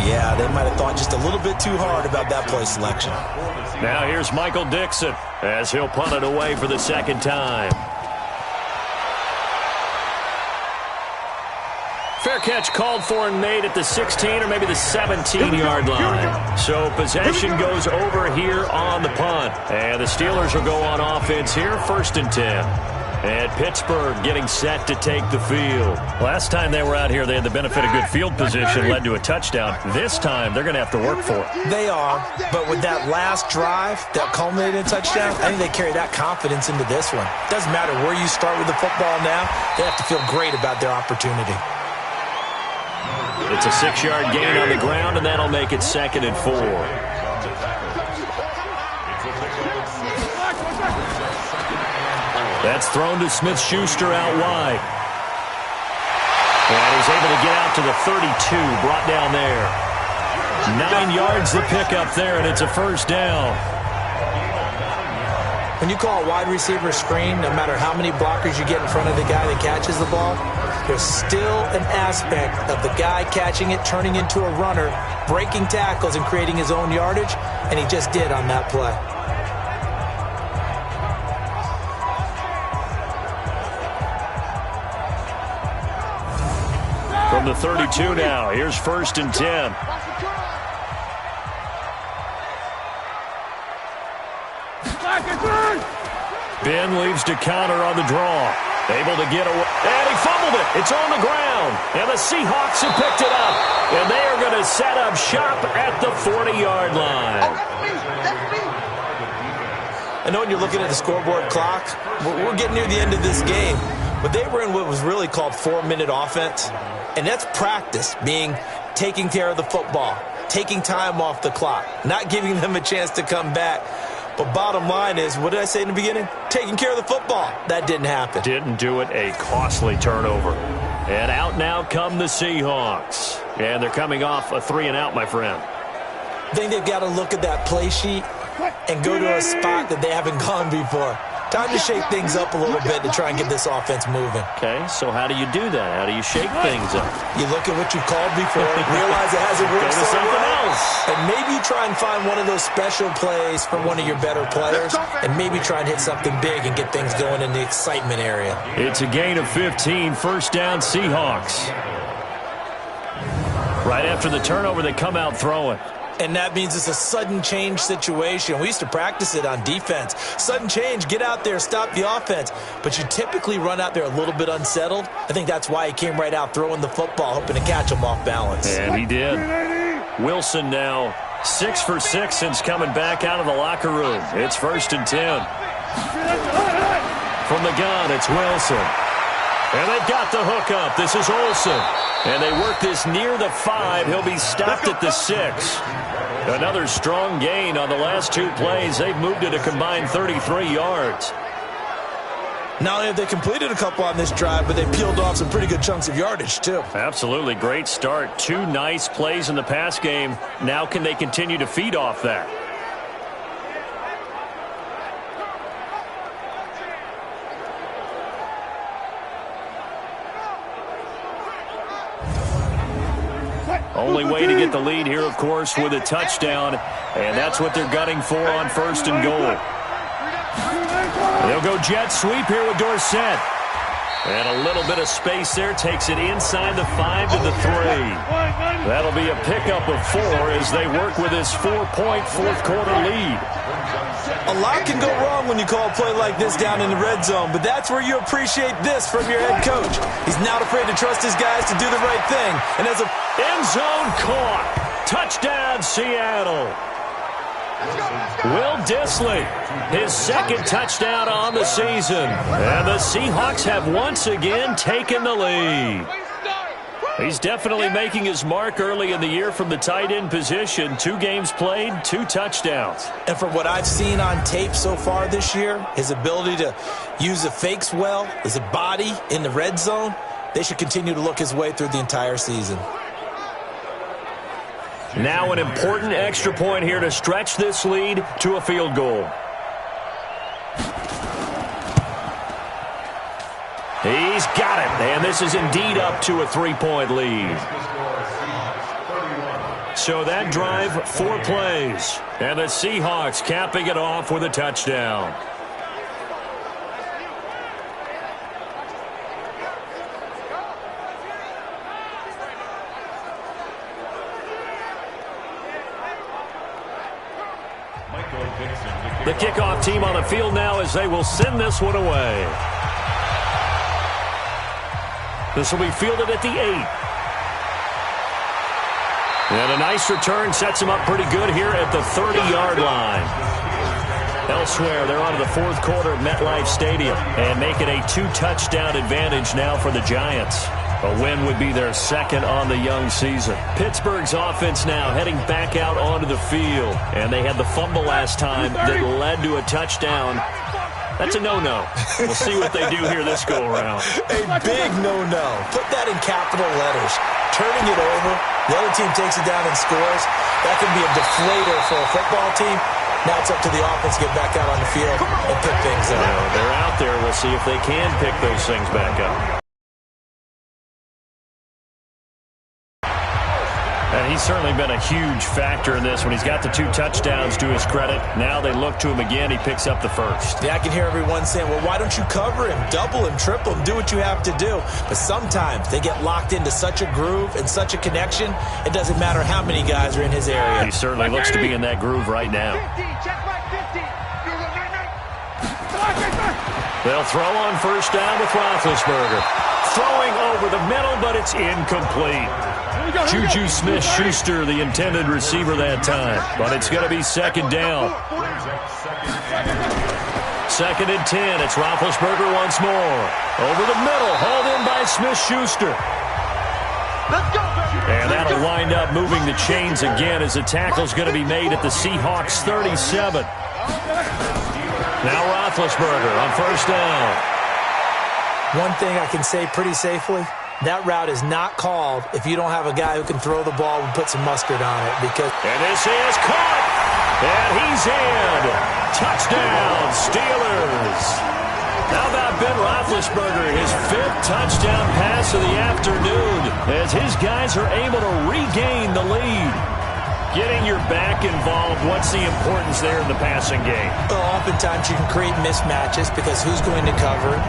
Yeah, they might have thought just a little bit too hard about that play selection. Now here's Michael Dixon as he'll punt it away for the 2nd time. Fair catch called for and made at the 16 or maybe the 17-yard line. So possession goes over here on the punt. And the Steelers will go on offense here, 1st and 10. And Pittsburgh getting set to take the field. Last time they were out here, they had the benefit of good field position, led to a touchdown. This time, they're going to have to work for it. They are, but with that last drive that culminated in a touchdown, I think they carry that confidence into this one. Doesn't matter where you start with the football now, they have to feel great about their opportunity. It's a 6-yard gain on the ground, and that'll make it 2nd and 4. That's thrown to Smith-Schuster out wide. And he's able to get out to the 32, brought down there. 9 yards to pick up there, and it's a 1st down. When you call a wide receiver screen, no matter how many blockers you get in front of the guy that catches the ball, there's still an aspect of the guy catching it, turning into a runner, breaking tackles and creating his own yardage, and he just did on that play. From the 32 now, here's 1st and 10. Ben leaves to counter on the draw. Able to get away. And he fumbled it. It's on the ground. And the Seahawks have picked it up. And they are going to set up shop at the 40-yard line. I know when you're looking at the scoreboard clock, we're getting near the end of this game. But they were in what was really called 4-minute offense. And that's practice, meaning taking care of the football, taking time off the clock, not giving them a chance to come back. But bottom line is, what did I say in the beginning? Taking care of the football. That didn't happen. Didn't do it. A costly turnover. And out now come the Seahawks. And they're coming off a 3-and-out, my friend. I think they've got to look at that play sheet and go to a spot that they haven't gone before. Time to shake things up a little bit to try and get this offense moving. Okay, so how do you do that? How do you shake things up? You look at what you've called before, realize it hasn't worked so well, and maybe you try and find one of those special plays from one of your better players, and maybe try and hit something big and get things going in the excitement area. It's a gain of 15, first down Seahawks. Right after the turnover, they come out throwing. And that means it's a sudden change situation. We used to practice it on defense. Sudden change, get out there, stop the offense. But you typically run out there a little bit unsettled. I think that's why he came right out throwing the football, hoping to catch him off balance. And he did. Wilson now 6 for 6 since coming back out of the locker room. It's 1st and 10. From the gun, it's Wilson. And they've got the hook up. This is Olsen. And they work this near the 5. He'll be stopped at the 6. Another strong gain on the last 2 plays. They've moved it a combined 33 yards. Not only have they completed a couple on this drive, but they peeled off some pretty good chunks of yardage, too. Absolutely. Great start. 2 nice plays in the pass game. Now can they continue to feed off that? Only way to get the lead here, of course, with a touchdown. And that's what they're gunning for on 1st and goal. They'll go jet sweep here with Dorsett. And a little bit of space there. Takes it inside the 5 to the 3. That'll be a pickup of 4 as they work with this 4-point fourth-quarter lead. A lot can go wrong when you call a play like this down in the red zone, but that's where you appreciate this from your head coach. He's not afraid to trust his guys to do the right thing. And as a end zone caught. Touchdown, Seattle. Will Dissly, his 2nd touchdown on the season. And the Seahawks have once again taken the lead. He's definitely making his mark early in the year from the tight end position. 2 games played, 2 touchdowns. And from what I've seen on tape so far this year, his ability to use the fakes well, his body in the red zone, they should continue to look his way through the entire season. Now an important extra point here to stretch this lead to a field goal. He's got it, and this is indeed up to a 3-point lead. So that drive, 4 plays, and the Seahawks capping it off with a touchdown. The kickoff team on the field now as they will send this one away. This will be fielded at the 8. And a nice return sets him up pretty good here at the 30-yard line. Elsewhere, they're on to the 4th quarter of MetLife Stadium and make it a 2-touchdown advantage now for the Giants. A win would be their 2nd on the young season. Pittsburgh's offense now heading back out onto the field. And they had the fumble last time that led to a touchdown. That's a no-no. We'll see what they do here this go-around. A big no-no. Put that in capital letters. Turning it over, the other team takes it down and scores. That can be a deflator for a football team. Now it's up to the offense to get back out on the field and pick things up. They're out there. We'll see if they can pick those things back up. And he's certainly been a huge factor in this when he's got the 2 touchdowns to his credit. Now they look to him again. He picks up the 1st. Yeah, I can hear everyone saying, well, why don't you cover him, double him, triple him, do what you have to do. But sometimes they get locked into such a groove and such a connection, it doesn't matter how many guys are in his area. He certainly looks to be in that groove right now. 50, check back 50. They'll throw on first down with Roethlisberger. Throwing over the middle, but it's incomplete. Juju Smith-Schuster, the intended receiver that time. But it's going to be second down. Second and 10. It's Roethlisberger once more. Over the middle, hauled in by Smith-Schuster. And that'll wind up moving the chains again as the tackle's going to be made at the Seahawks 37. Now Roethlisberger on first down. One thing I can say pretty safely, that route is not called if you don't have a guy who can throw the ball and put some mustard on it. And this is caught. And he's in. Touchdown, Steelers. How about Ben Roethlisberger, his 5th touchdown pass of the afternoon, as his guys are able to regain the lead. Getting your back involved, what's the importance there in the passing game? Well, oftentimes you can create mismatches because who's going to cover it,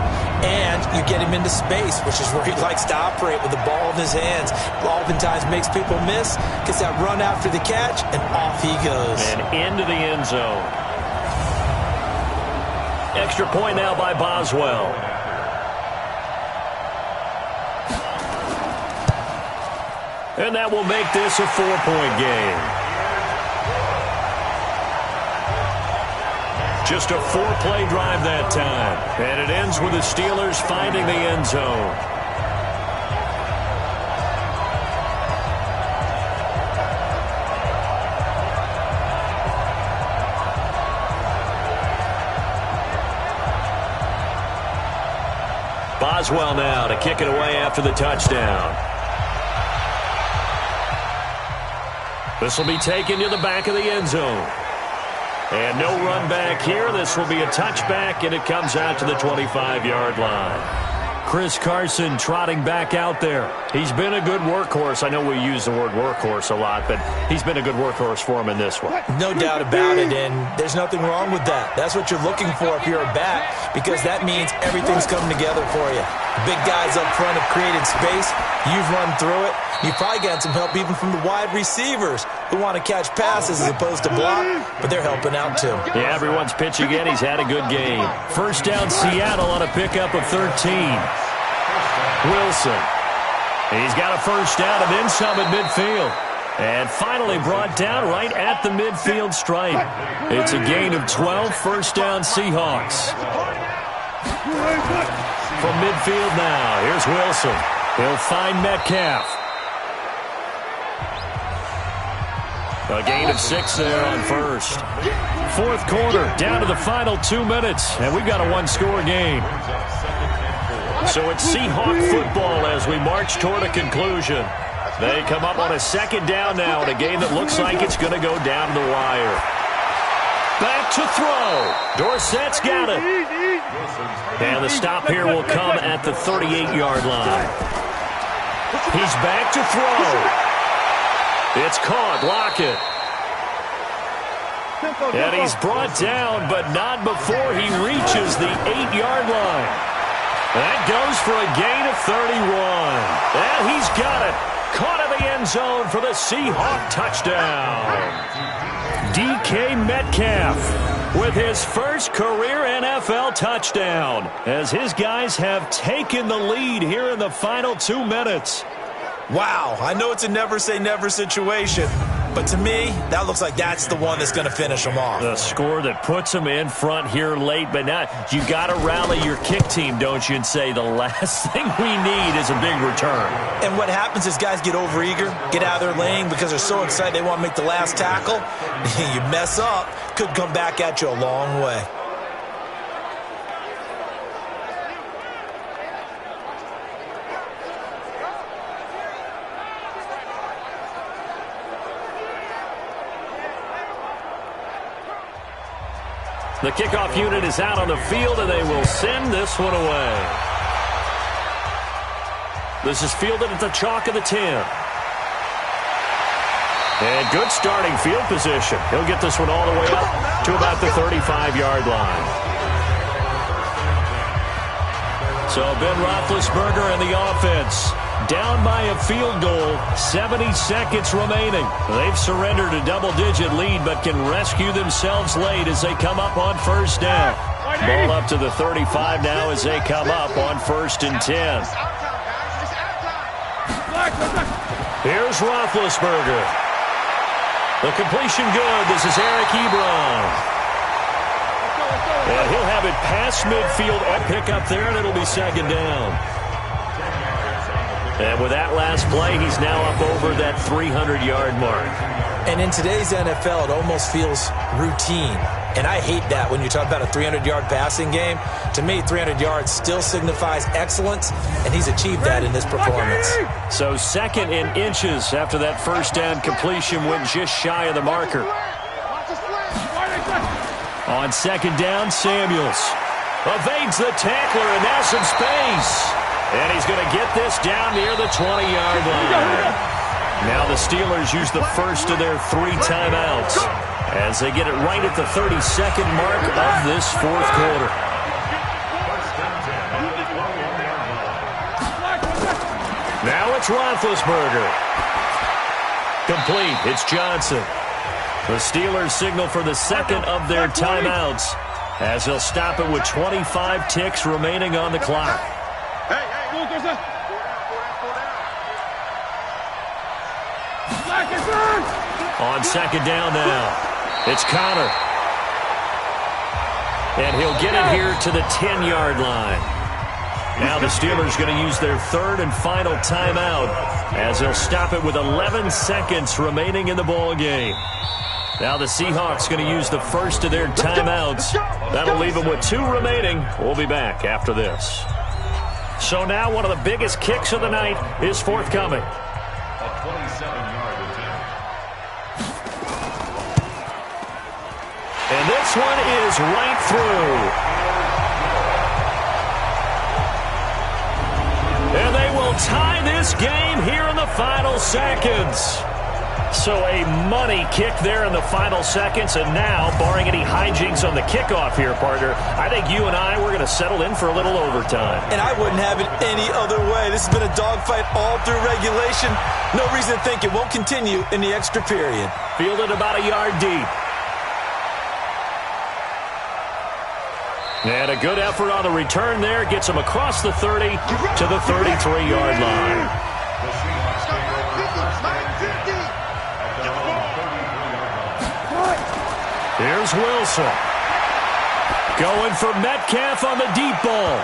and you get him into space, which is where he likes to operate with the ball in his hands. Oftentimes makes people miss, gets that run after the catch, and off he goes. And into the end zone. Extra point now by Boswell. And that will make this a 4-point game. Just a 4-play drive that time. And it ends with the Steelers finding the end zone. Boswell now to kick it away after the touchdown. This will be taken to the back of the end zone. And no run back here. This will be a touchback, and it comes out to the 25-yard line. Chris Carson trotting back out there. He's been a good workhorse. I know we use the word workhorse a lot, but he's been a good workhorse for him in this one. No doubt about it, and there's nothing wrong with that. That's what you're looking for if you're a back, because that means everything's coming together for you. Big guys up front have created space. You've run through it. You've probably got some help even from the wide receivers who want to catch passes as opposed to block, but they're helping out too. Yeah, everyone's pitching in. He's had a good game. First down, Seattle on a pickup of 13. Wilson. He's got a first down and then some at midfield. And finally brought down right at the midfield stripe. It's a gain of 12, first down Seahawks. From midfield now, here's Wilson. He'll find Metcalf. A gain of 6 there on first. Fourth quarter, down to the final 2 minutes, and we've got a one-score game. So it's Seahawk football as we march toward a conclusion. They come up on a second down now in a game that looks like it's going to go down to the wire. Back to throw. Dorsett's got it. And the stop here will come at the 38-yard line. He's back to throw. It's caught. Lockett. And he's brought down, but not before he reaches the 8-yard line. That goes for a gain of 31. And he's got it. Caught in the end zone for the Seahawk touchdown. DK Metcalf with his first career NFL touchdown as his guys have taken the lead here in the final 2 minutes. Wow, I know it's a never-say-never situation, but to me, that looks like that's the one that's going to finish them off. The score that puts them in front here late, but now you got to rally your kick team, don't you, and say the last thing we need is a big return. And what happens is guys get overeager, get out of their lane because they're so excited they want to make the last tackle. You mess up, could come back at you a long way. The kickoff unit is out on the field, and they will send this one away. This is fielded at the chalk of the 10. And good starting field position. He'll get this one all the way up to about the 35-yard line. So Ben Roethlisberger and the offense down by a field goal, 70 seconds remaining. They've surrendered a double-digit lead but can rescue themselves late as they come up on first down. Ball up to the 35 now as they come up on 1st and 10. Here's Roethlisberger. The completion good. This is Eric Ebron. And he'll have it past midfield. A pick up there, and it'll be 2nd down. And with that last play, he's now up over that 300-yard mark. And in today's NFL, it almost feels routine. And I hate that when you talk about a 300-yard passing game. To me, 300 yards still signifies excellence, and he's achieved that in this performance. So 2nd in inches after that first down completion went just shy of the marker. On 2nd down, Samuels evades the tackler, and now some space. And he's going to get this down near the 20-yard line. Now the Steelers use the first of their 3 timeouts as they get it right at the 32nd mark of this 4th quarter. Now it's Roethlisberger. Complete. It's Johnson. The Steelers signal for the 2nd of their timeouts as they'll stop it with 25 ticks remaining on the clock. On 2nd down now. It's Connor. And he'll get it here to the 10-yard line. Now the Steelers going to use their 3rd and final timeout as they'll stop it with 11 seconds remaining in the ball game. Now the Seahawks going to use the first of their timeouts. That'll leave them with 2 remaining. We'll be back after this. So now one of the biggest kicks of the night is forthcoming. A 27-yard attempt. And this one is right through. And they will tie this game here in the final seconds. So a money kick there in the final seconds, and now, barring any hijinks on the kickoff here, partner, I think you and I, we're going to settle in for a little overtime. And I wouldn't have it any other way. This has been a dogfight all through regulation. No reason to think it won't continue in the extra period. Fielded about a yard deep. And a good effort on the return there. Gets him across the 30 to the 33-yard line. The Seahawks take over first and 10 at their own 33-yard line. Here's Wilson. Going for Metcalf on the deep ball.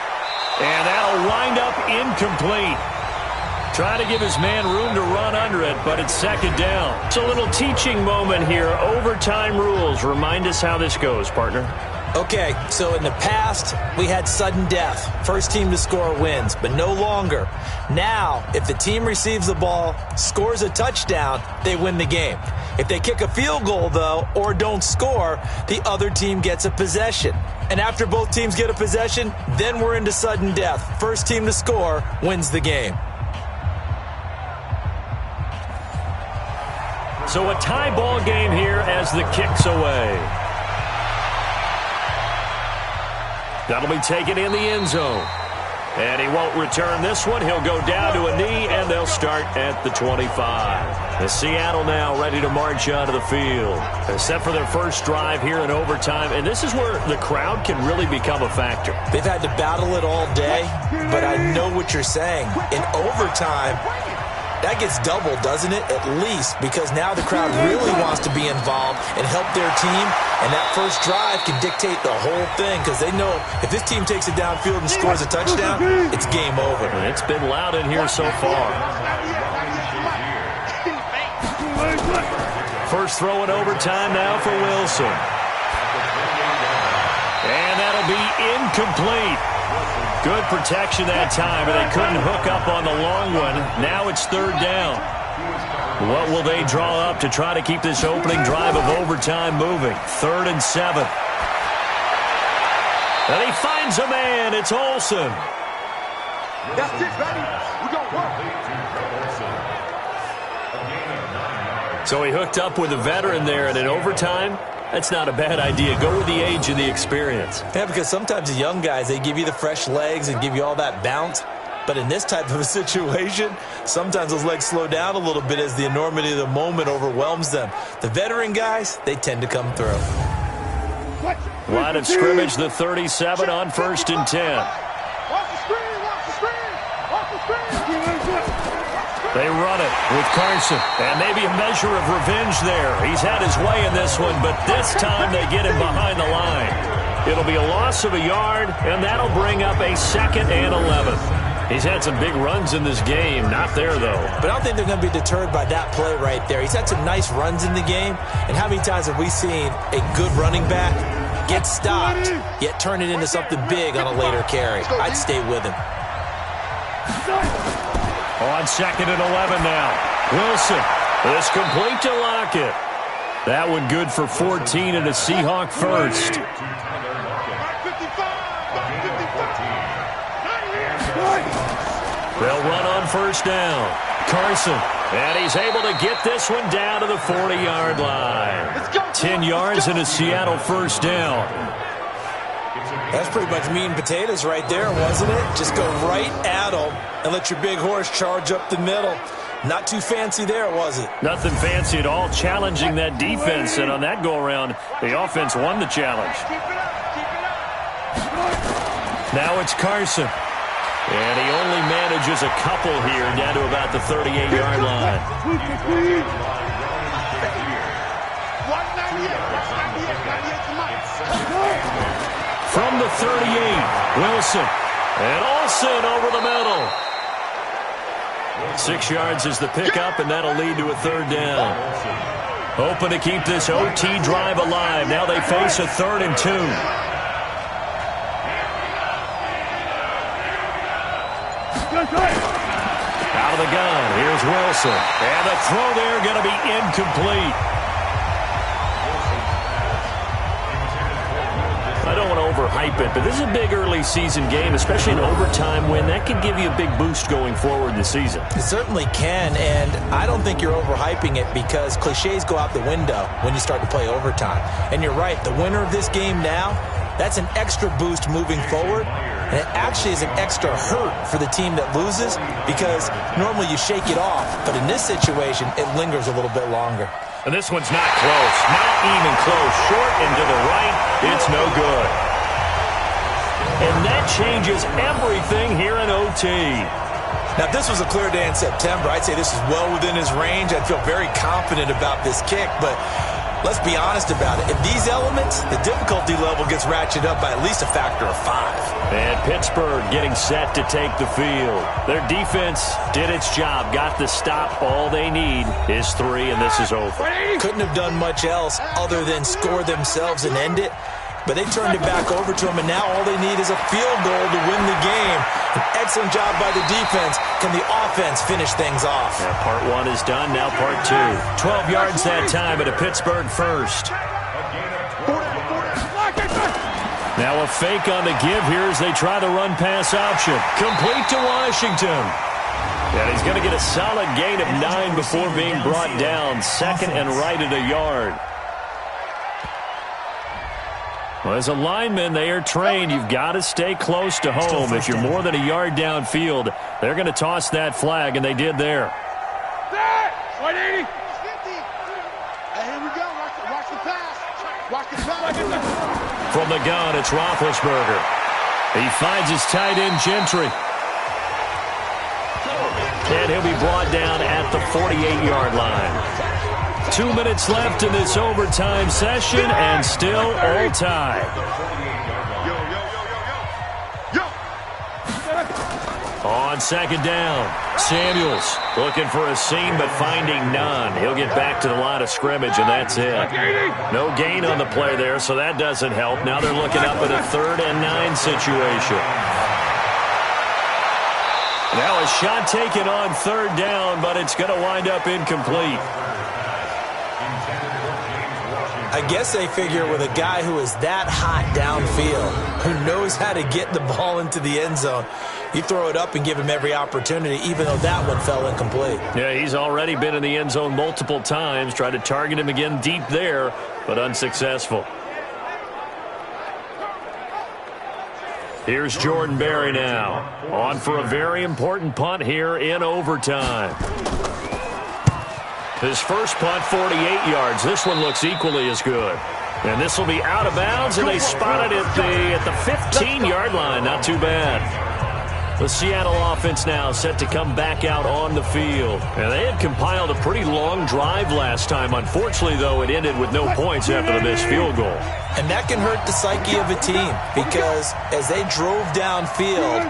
And that'll wind up incomplete. Trying to give his man room to run under it, but it's 2nd down. It's a little teaching moment here. Overtime rules. Remind us how this goes, partner. Okay, so in the past, we had sudden death. First team to score wins, but no longer. Now, if the team receives the ball, scores a touchdown, they win the game. If they kick a field goal, though, or don't score, the other team gets a possession. And after both teams get a possession, then we're into sudden death. First team to score wins the game. So a tie ball game here as the kick's away. That'll be taken in the end zone. And he won't return this one. He'll go down to a knee, and they'll start at the 25. The Seattle now ready to march onto the field. They're set for their first drive here in overtime, and this is where the crowd can really become a factor. They've had to battle it all day, but I know what you're saying. In overtime, that gets doubled, doesn't it? At least, because now the crowd really wants to be involved and help their team, and that first drive can dictate the whole thing because they know if this team takes it downfield and scores a touchdown, it's game over. And it's been loud in here so far. First throw in overtime now for Wilson. And that'll be incomplete. Good protection that time, but they couldn't hook up on the long one. Now it's 3rd down. What will they draw up to try to keep this opening drive of overtime moving? 3rd and 7. And he finds a man. It's Olsen. That's it, baby. We gonna work. So he hooked up with a veteran there, and in overtime, that's not a bad idea. Go with the age and the experience. Yeah, because sometimes the young guys, they give you the fresh legs and give you all that bounce. But in this type of a situation, sometimes those legs slow down a little bit as the enormity of the moment overwhelms them. The veteran guys, they tend to come through. Line of scrimmage, the 37 on 1st and 10. They run it with Carson, and maybe a measure of revenge there. He's had his way in this one, but this time they get him behind the line. It'll be a loss of a yard, and that'll bring up a 2nd and 11. He's had some big runs in this game. Not there, though. But I don't think they're going to be deterred by that play right there. He's had some nice runs in the game, and how many times have we seen a good running back get stopped, yet turn it into something big on a later carry? I'd stay with him. On 2nd and 11 now. Wilson is complete to Lockett. That one good for 14 and a Seahawk first. They'll run on 1st down. Carson, and he's able to get this one down to the 40-yard line. 10 yards and a Seattle 1st down. That's pretty much meat and potatoes right there, wasn't it? Just go right at them and let your big horse charge up the middle. Not too fancy there, was it? Nothing fancy at all, challenging that defense. And on that go-around, the offense won the challenge. Now it's Carson. And he only manages a couple here down to about the 38-yard line. From the 38, Wilson. And Olsen over the middle. 6 yards is the pickup, and that'll lead to a 3rd down. Hoping to keep this OT drive alive. Now they face a 3rd and 2. Out of the gun, here's Wilson. And the throw there going to be incomplete. I don't want to overhype it, but this is a big early season game, especially an overtime win. That can give you a big boost going forward in the season. It certainly can, and I don't think you're overhyping it because cliches go out the window when you start to play overtime. And you're right, the winner of this game now, that's an extra boost moving forward. And it actually is an extra hurt for the team that loses because normally you shake it off. But in this situation, it lingers a little bit longer. And this one's not close. Not even close. Short and to the right. It's no good. And that changes everything here in OT. Now, if this was a clear day in September, I'd say this is well within his range. I'd feel very confident about this kick. But let's be honest about it. In these elements, the difficulty level gets ratcheted up by at least a factor of 5. And Pittsburgh getting set to take the field. Their defense did its job, got the stop. All they need is 3, and this is over. Couldn't have done much else other than score themselves and end it. But they turned it back over to him, and now all they need is a field goal to win the game. An excellent job by the defense. Can the offense finish things off? Yeah, part 1 is done, now part 2. 12 yards that time at a Pittsburgh first. Now a fake on the give here as they try the run-pass option. Complete to Washington. And he's going to get a solid gain of 9 before being brought down. 2nd and right at a yard. Well, as a lineman, they are trained. You've got to stay close to home. If you're more than a yard downfield, they're going to toss that flag, and they did there. 180. Hey, here we go. Watch the pass. Watch the pass. From the gun, it's Roethlisberger. He finds his tight end, Gentry. And he'll be brought down at the 48-yard line. 2 minutes left in this overtime session, and still all tied. On 2nd down, Samuels looking for a seam but finding none. He'll get back to the line of scrimmage, and that's it. No gain on the play there, so that doesn't help. Now they're looking up at a 3rd and 9 situation. Now a shot taken on 3rd down, but it's going to wind up incomplete. I guess they figure with a guy who is that hot downfield, who knows how to get the ball into the end zone, you throw it up and give him every opportunity, even though that one fell incomplete. Yeah, he's already been in the end zone multiple times. Tried to target him again deep there, but unsuccessful. Here's Jordan Berry now. On for a very important punt here in overtime. His first punt, 48 yards. This one looks equally as good. And this will be out of bounds, and they spot it at the 15-yard line. Not too bad. The Seattle offense now set to come back out on the field. And they had compiled a pretty long drive last time. Unfortunately, though, it ended with no points after the missed field goal. And that can hurt the psyche of a team because as they drove downfield,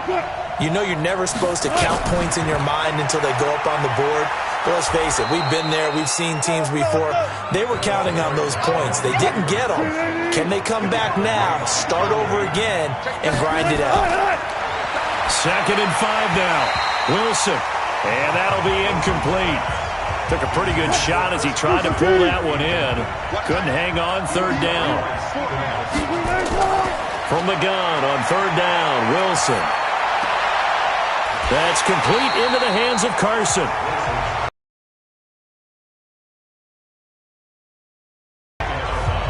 you know you're never supposed to count points in your mind until they go up on the board. But let's face it, we've been there. We've seen teams before. They were counting on those points. They didn't get them. Can they come back now, start over again, and grind it out? 2nd and 5 now. Wilson. And that'll be incomplete. Took a pretty good shot as he tried to pull that one in. Couldn't hang on 3rd down. From the gun on 3rd down, Wilson. That's complete into the hands of Carson.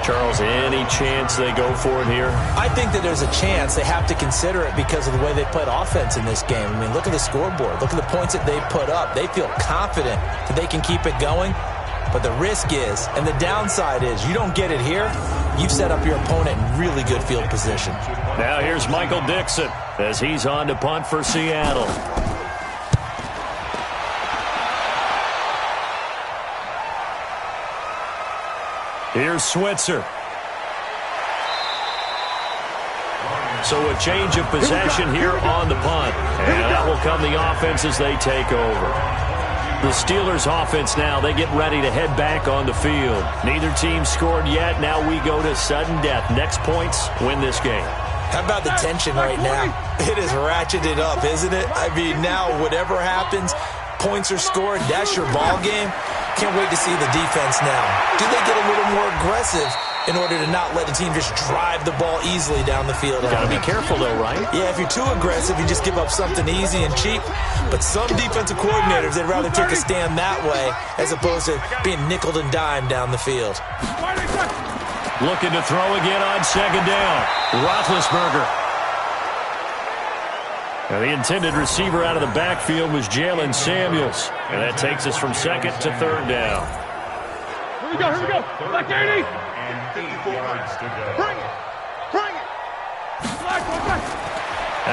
Charles, any chance they go for it here? I think that there's a chance. They have to consider it because of the way they played offense in this game. I mean, look at the scoreboard. Look at the points that they put up. They feel confident that they can keep it going. But the risk is, and the downside is, you don't get it here, you've set up your opponent in really good field position. Now here's Michael Dixon as he's on to punt for Seattle. Here's Switzer. So a change of possession here on the punt. And that will come the offense as they take over. The Steelers offense now, they get ready to head back on the field. Neither team scored yet. Now we go to sudden death. Next points win this game. How about the tension right now? It is ratcheted up, isn't it? I mean, now whatever happens, points are scored. That's your ball game. Can't wait to see the defense now. Do they get a little more aggressive in order to not let the team just drive the ball easily down the field? Got to be careful, though, right? Yeah, if you're too aggressive, you just give up something easy and cheap. But some defensive coordinators, they'd rather take a stand that way as opposed to being nickeled and dimed down the field. Looking to throw again on 2nd down. Roethlisberger. Now the intended receiver out of the backfield was Jalen Samuels. And that takes us from 2nd to 3rd down. Here we go. Back 80. And 8 yards to go. Bring it. Back.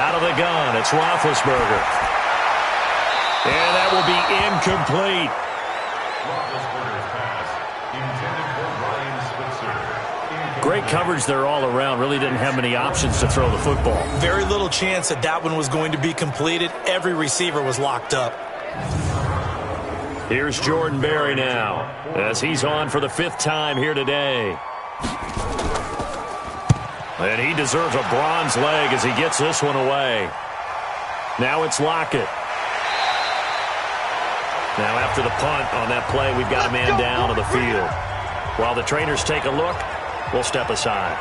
Out of the gun, it's Roethlisberger. And that will be incomplete. Roethlisberger's pass intended for Ryan Switzer. Great coverage there all around. Really didn't have many options to throw the football. Very little chance that that one was going to be completed. Every receiver was locked up. Here's Jordan Berry now as he's on for the 5th time here today. And he deserves a bronze leg as he gets this one away. Now it's Lockett. Now after the punt on that play, we've got a man down on the field. While the trainers take a look, we'll step aside.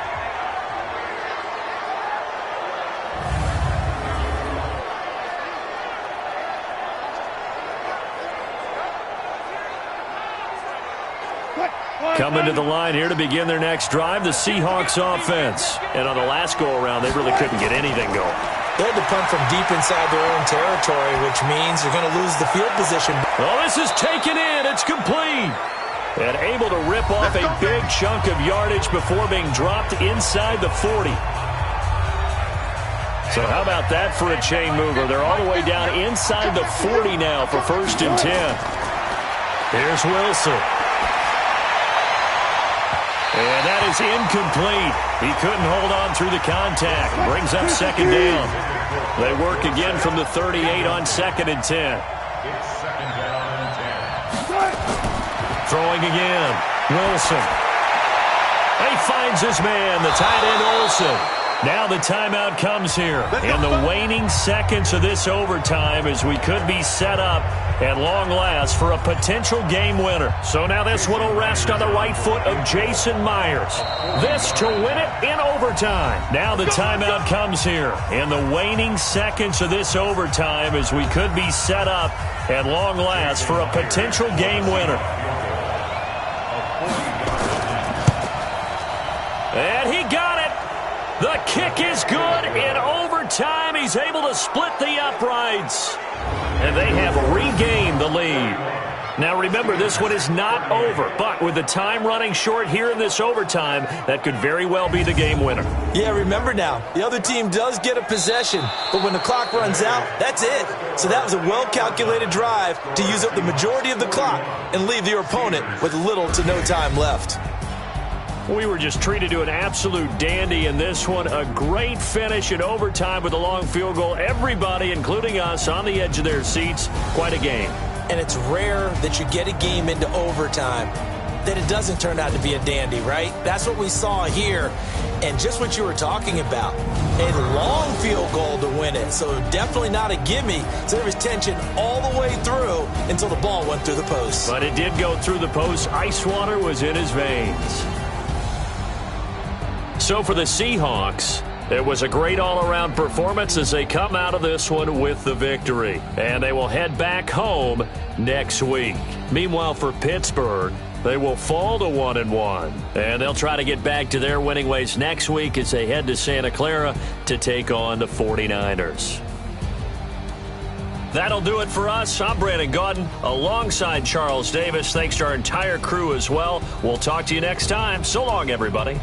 Coming to the line here to begin their next drive, the Seahawks offense. And on the last go-around, they really couldn't get anything going. They had to punt from deep inside their own territory, which means they're going to lose the field position. Oh, this is taken in. It's complete. And able to rip off a big chunk of yardage before being dropped inside the 40. So how about that for a chain mover? They're all the way down inside the 40 now for 1st and 10. Here's Wilson. And that is incomplete. He couldn't hold on through the contact. Brings up 2nd down. They work again from the 38 on 2nd and 10. It's 2nd down and 10. Throwing again. Wilson. He finds his man, the tight end Olsen. Now the timeout comes here in the waning seconds of this overtime as we could be set up at long last for a potential game winner. So now this one will rest on the right foot of Jason Myers. This to win it in overtime. Now the timeout comes here in the waning seconds of this overtime as we could be set up at long last for a potential game winner. And he got it. The kick is good. In overtime, he's able to split the uprights. And they have regained the lead. Now remember, this one is not over, but with the time running short here in this overtime, that could very well be the game winner. Yeah, remember now, the other team does get a possession, but when the clock runs out, that's it. So that was a well-calculated drive to use up the majority of the clock and leave your opponent with little to no time left. We were just treated to an absolute dandy in this one. A great finish in overtime with a long field goal. Everybody, including us, on the edge of their seats. Quite a game. And it's rare that you get a game into overtime that it doesn't turn out to be a dandy, right? That's what we saw here. And just what you were talking about, a long field goal to win it. So definitely not a gimme. So there was tension all the way through until the ball went through the post. But it did go through the post. Ice water was in his veins. So for the Seahawks, it was a great all-around performance as they come out of this one with the victory. And they will head back home next week. Meanwhile, for Pittsburgh, they will fall to 1-1. And they'll try to get back to their winning ways next week as they head to Santa Clara to take on the 49ers. That'll do it for us. I'm Brandon Gaudin alongside Charles Davis. Thanks to our entire crew as well. We'll talk to you next time. So long, everybody.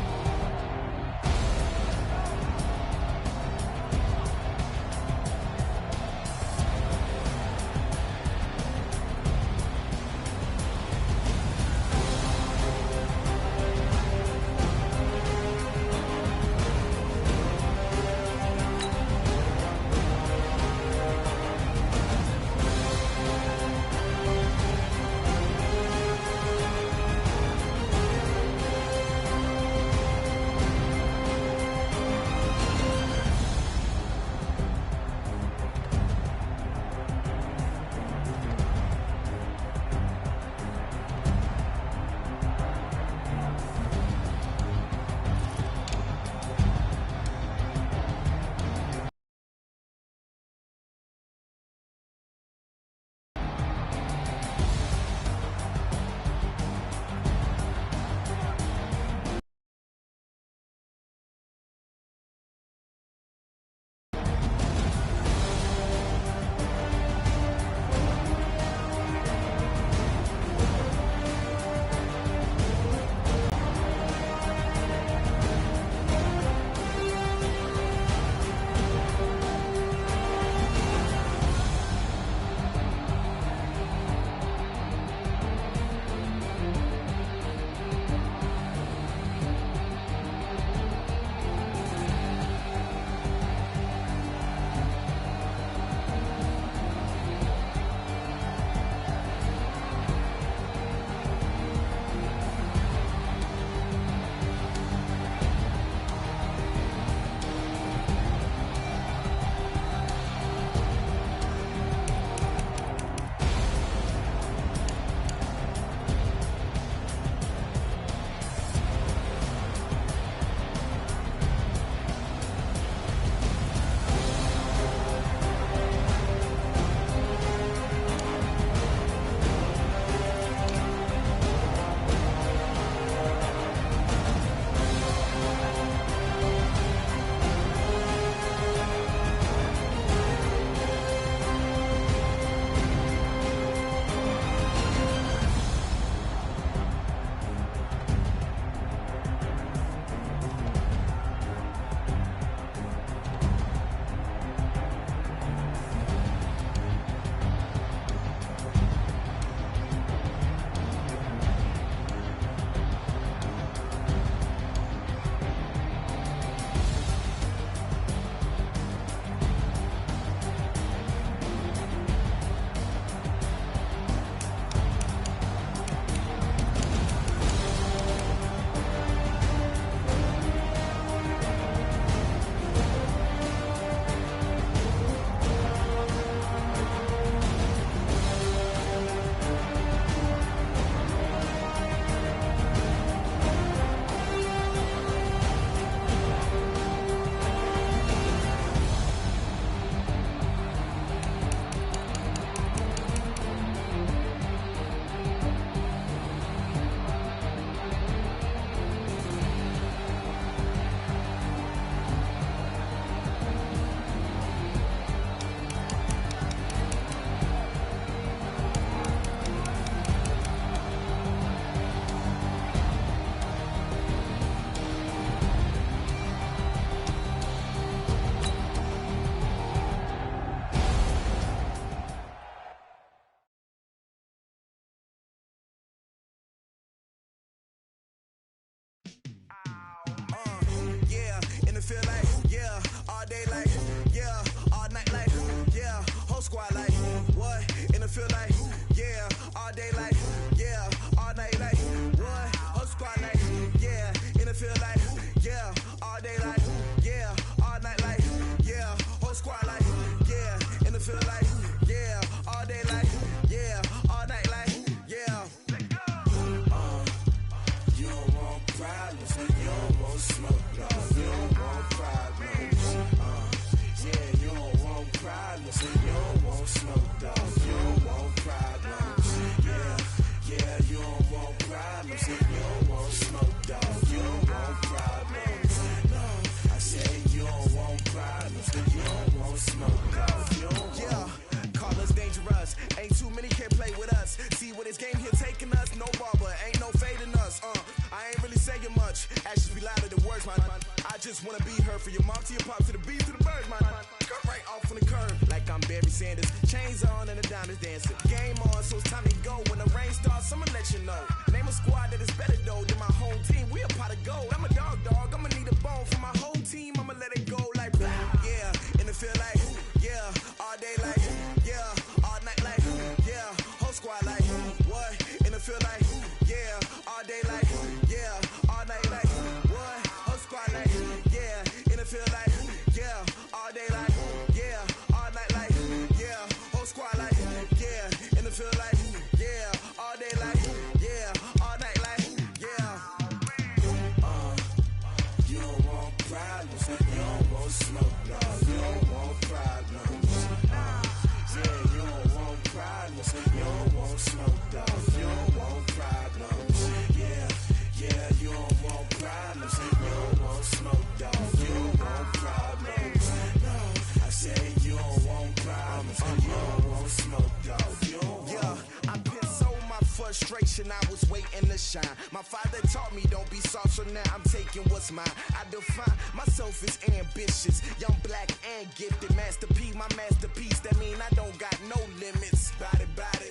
just wanna be her. For your mom to your pop to the beat to the birds, my skirt right off on the curb. Like I'm Barry Sanders. Chains on and the diamonds dancing. Game on, so it's time to go. When the rain starts, I'ma let you know. Name a squad that is better though than my home team. We a pot of gold. I'm a dog. I'ma need a bone for my whole team. I'ma let it go like yeah. And it feel like yeah. All day like yeah. All night like yeah. Whole squad like what? And it feel like yeah. All day like yeah. All night like what? Whole squad like yeah. And it feel like yeah. All day like yeah. All night like yeah. Whole squad like yeah. And it feel like yeah. All day like yeah. All night like yeah. You don't want problems. You don't want smoke, no. You don't want problems. Yeah, you don't want problems. You don't want smoke, dog. You don't want problems. Yeah, you don't want problems. You don't want smoke, dog. You don't want problems. No, I said you don't want problems. You don't want smoke, dog. You don't want. Yeah, I've been so my frustration. I was waiting to shine. My father taught me don't be soft, so now I'm taking what's mine. I define myself as ambitious, young, black, and gifted. Master P, my masterpiece. That mean I don't got no limits. Bout it,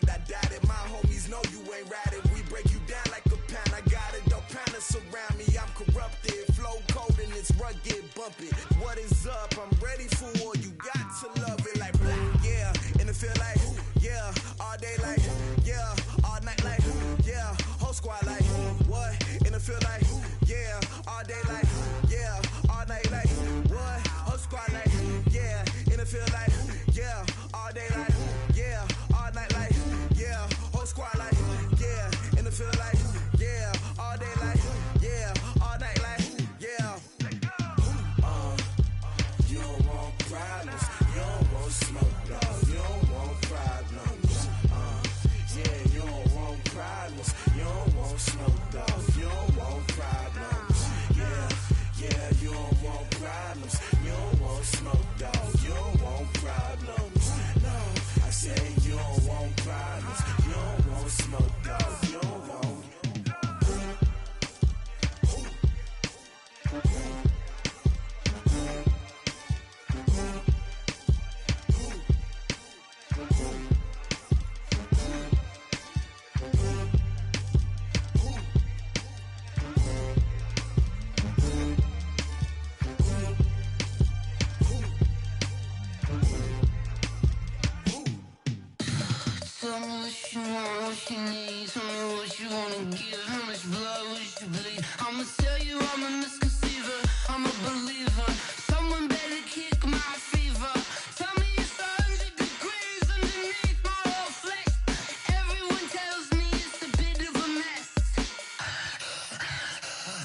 I doubt it. My homies know you ain't ratted. We break you down like a pound. I got it, don't pound us around me. I'm corrupted, flow cold and it's rugged, bumpy. What is up? I'm ready for war. You got to love it like yeah. And it feel like yeah. All day like yeah. All night like yeah. Whole squad like what? And it feel like yeah. All day like yeah. All night like what? Whole squad like yeah. And it feel like yeah. All day like yeah. All night like yeah. Whole squad like yeah. And it feel like yeah. All day like yeah. All night like yeah. You don't want problems. You don't want smoke, dog. You don't want problems. Yeah, you don't want problems. You don't want smoke, dog. You don't want problems. Yeah, you don't want problems. You don't want smoke, dog. You don't want problems. No, I say you don't want problems. You don't want smoke, dog. You don't want. Tell me what you want, what you need. Tell me what you wanna give. How much blood would you bleed? I'ma tell you I'm a misconceiver. I'm a believer. Someone better kick my fever. Tell me it's 100 degrees underneath my whole flesh. Everyone tells me it's a bit of a mess.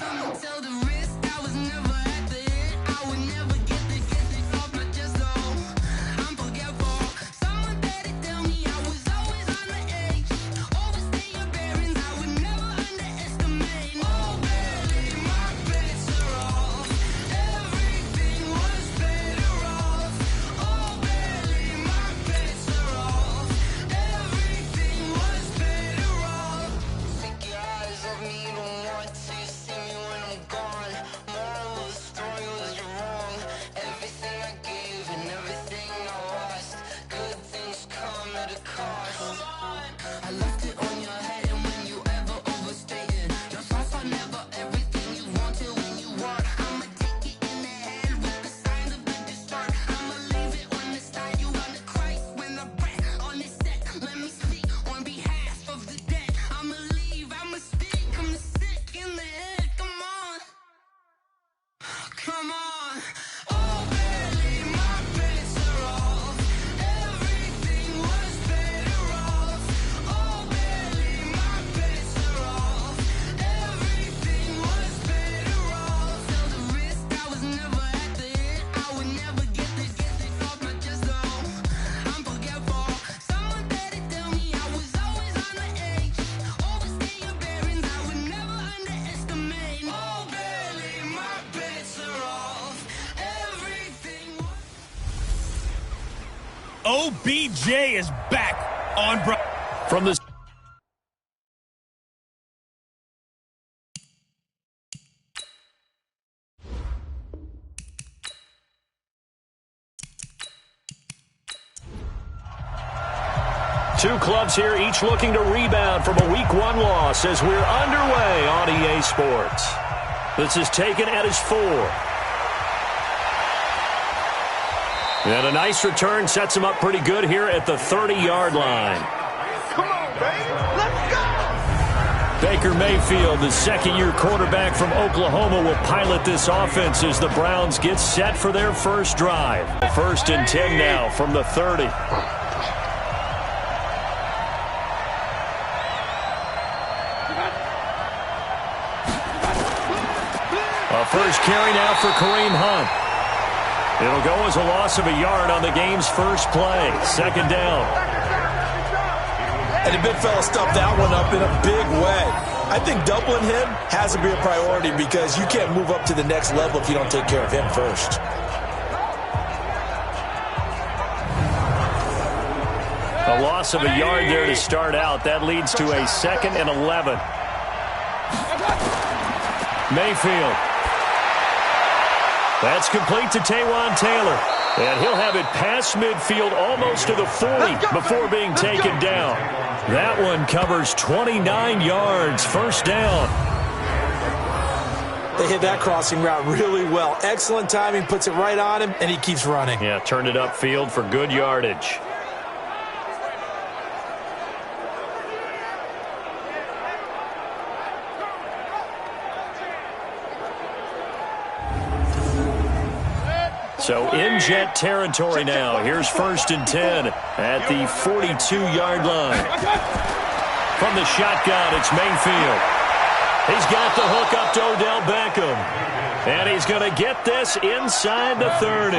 I'ma tell the risk I was never at the hit. I would never get this off my chest though. I'm forgetful. Someone better tell me I was always on the edge. Overstay your bearings, I would never underestimate. Oh, barely my bets are off. Everything was better off. Oh, barely my bets are off. Everything was better off. Take your eyes off me, you don't want to see me when I'm gone. Moral of the story was you're wrong. Everything I gave and everything I lost. Good things come at a cost. I left it on your head, and when you ever overstay it, your thoughts are never everything you wanted when you want. I'ma take it in the head with the signs of the distort. I'ma leave it on the side. You on the Christ when the breath on this set. Let me speak on behalf of the dead. I'ma leave, I'ma speak. I'm the sick in the head. Come on, come on. Oh, barely my bets are off. Everything was better off. Oh, barely my bets are off. Everything was better off. Tell the risk I was never at the hit. I would never get this off my chest though. I'm forgetful. Someone better tell me I was always on the edge. Overstay your bearings, I would never underestimate. Oh, barely my bets are off. Everything was. OBJ is back on From the two clubs here, each looking to rebound from a Week 1 loss as we're underway on EA Sports. This is taken at his 4. And a nice return sets him up pretty good here at the 30-yard line. Come on, baby. Let's go. Baker Mayfield, the second-year quarterback from Oklahoma, will pilot this offense as the Browns get set for their first drive. 1st and 10 now from the 30. A first carry now for Kareem Hunt. It'll go as a loss of a yard on the game's first play. 2nd down. And the big fella stuffed that one up in a big way. I think doubling him has to be a priority because you can't move up to the next level if you don't take care of him first. A loss of a yard there to start out. That leads to a 2nd and 11. Mayfield. That's complete to Taywan Taylor. And he'll have it past midfield almost to the 40 before being taken down. That one covers 29 yards. 1st down. They hit that crossing route really well. Excellent timing, puts it right on him, and he keeps running. Yeah, turned it upfield for good yardage. So in Jet territory now. Here's 1st and 10 at the 42-yard line. From the shotgun, it's Mayfield. He's got the hook up to Odell Beckham. And he's going to get this inside the 30.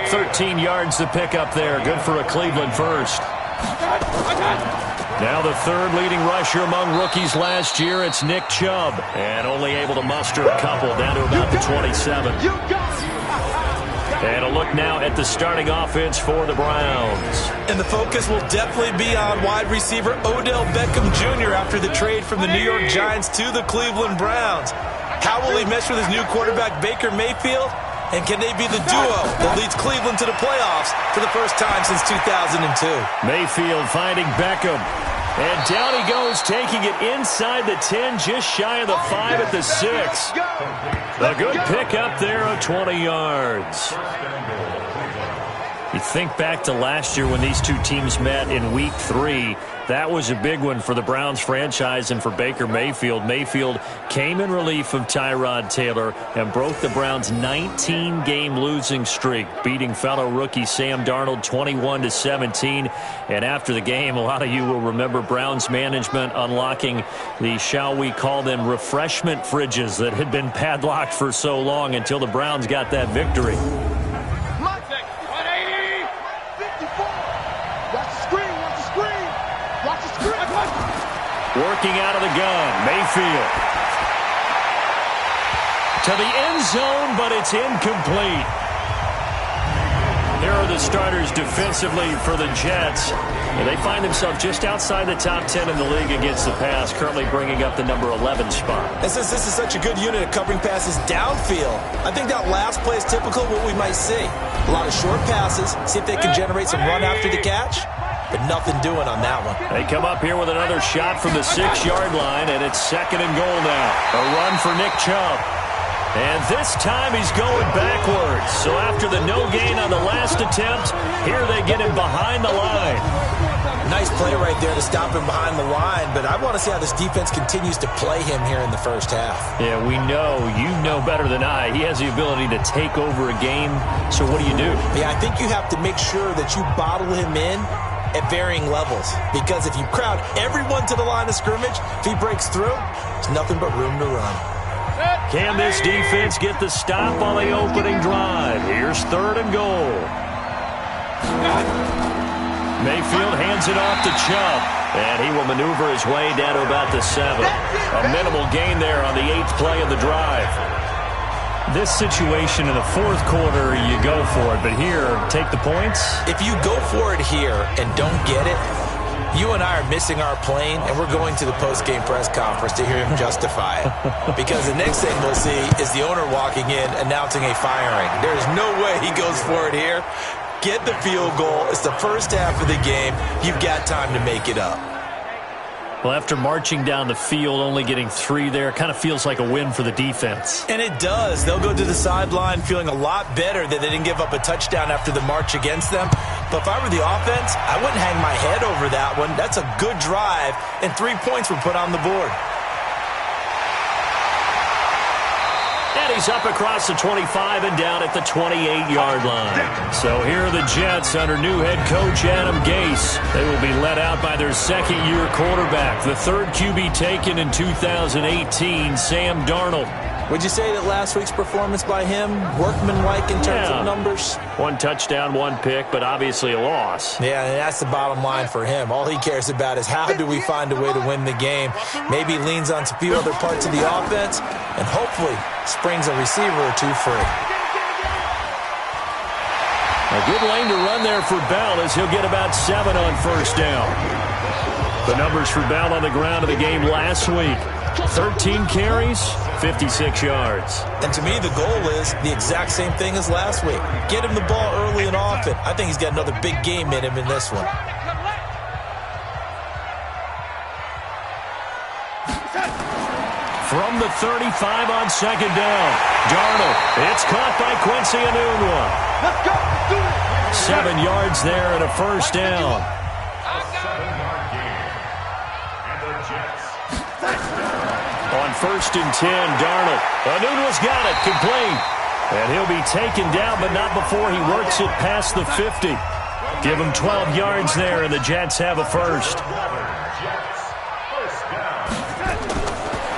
13 yards to pick up there. Good for a Cleveland first. Now the 3rd leading rusher among rookies last year, it's Nick Chubb. And only able to muster a couple down to about the 27. And a look now at the starting offense for the Browns. And the focus will definitely be on wide receiver Odell Beckham Jr. after the trade from the New York Giants to the Cleveland Browns. How will he mesh with his new quarterback Baker Mayfield? And can they be the duo that leads Cleveland to the playoffs for the first time since 2002? Mayfield finding Beckham. And down he goes, taking it inside the 10, just shy of the 5 at the 6. A good pick up there of 20 yards. You think back to last year when these two teams met in Week 3. That was a big one for the Browns franchise and for Baker Mayfield. Mayfield came in relief of Tyrod Taylor and broke the Browns' 19-game losing streak, beating fellow rookie Sam Darnold 21-17. And after the game, a lot of you will remember Browns management unlocking the, shall we call them, refreshment fridges that had been padlocked for so long until the Browns got that victory. Working out of the gun, Mayfield. To the end zone, but it's incomplete. Here are the starters defensively for the Jets. And they find themselves just outside the top 10 in the league against the pass, currently bringing up the number 11 spot. And since this is such a good unit at covering passes downfield, I think that last play is typical of what we might see. A lot of short passes, see if they can generate some run after the catch. But nothing doing on that one. They come up here with another shot from the 6-yard line, and it's 2nd and goal now. A run for Nick Chubb. And this time he's going backwards. So after the no gain on the last attempt, here they get him behind the line. Nice play right there to stop him behind the line, but I want to see how this defense continues to play him here in the first half. Yeah, we know. You know better than I. He has the ability to take over a game. So what do you do? Yeah, I think you have to make sure that you bottle him in at varying levels, because if you crowd everyone to the line of scrimmage, if he breaks through, there's nothing but room to run. Can this defense get the stop on the opening drive? Here's 3rd and goal. Mayfield hands it off to Chubb, and he will maneuver his way down to about the 7. A minimal gain there on the 8th play of the drive. This situation in the 4th quarter, you go for it. But here, take the points. If you go for it here and don't get it, you and I are missing our plane, and we're going to the post-game press conference to hear him justify it. Because the next thing we'll see is the owner walking in announcing a firing. There's no way he goes for it here. get the field goal. It's the first half of the game. You've got time to make it up. Well, after marching down the field, only getting 3 there, kind of feels like a win for the defense. And it does. They'll go to the sideline feeling a lot better that they didn't give up a touchdown after the march against them. But if I were the offense, I wouldn't hang my head over that one. That's a good drive, and 3 points were put on the board. And he's up across the 25 and down at the 28-yard line. So here are the Jets under new head coach Adam Gase. They will be led out by their second-year quarterback, the third QB taken in 2018, Sam Darnold. Would you say that last week's performance by him, workmanlike in terms of numbers? 1 touchdown, 1 pick, but obviously a loss. Yeah, and that's the bottom line for him. All he cares about is how do we find a way to win the game. Maybe leans on a few other parts of the offense, and hopefully springs a receiver or 2 free. A good lane to run there for Bell as he'll get about 7 on first down. The numbers for Bell on the ground of the game last week. 13 carries, 56 yards. And to me, the goal is the exact same thing as last week. Get him the ball early and often. I think he's got another big game in him in this one. From the 35 on second down, Darnold. It's caught by Quincy Enunwa. Let's go. Let's do it. 7 yards there and a first down. On first and 10, Darnold. Enunwa's got it, complete. And he'll be taken down, but not before he works it past the 50. Give him 12 yards there, and the Jets have a first.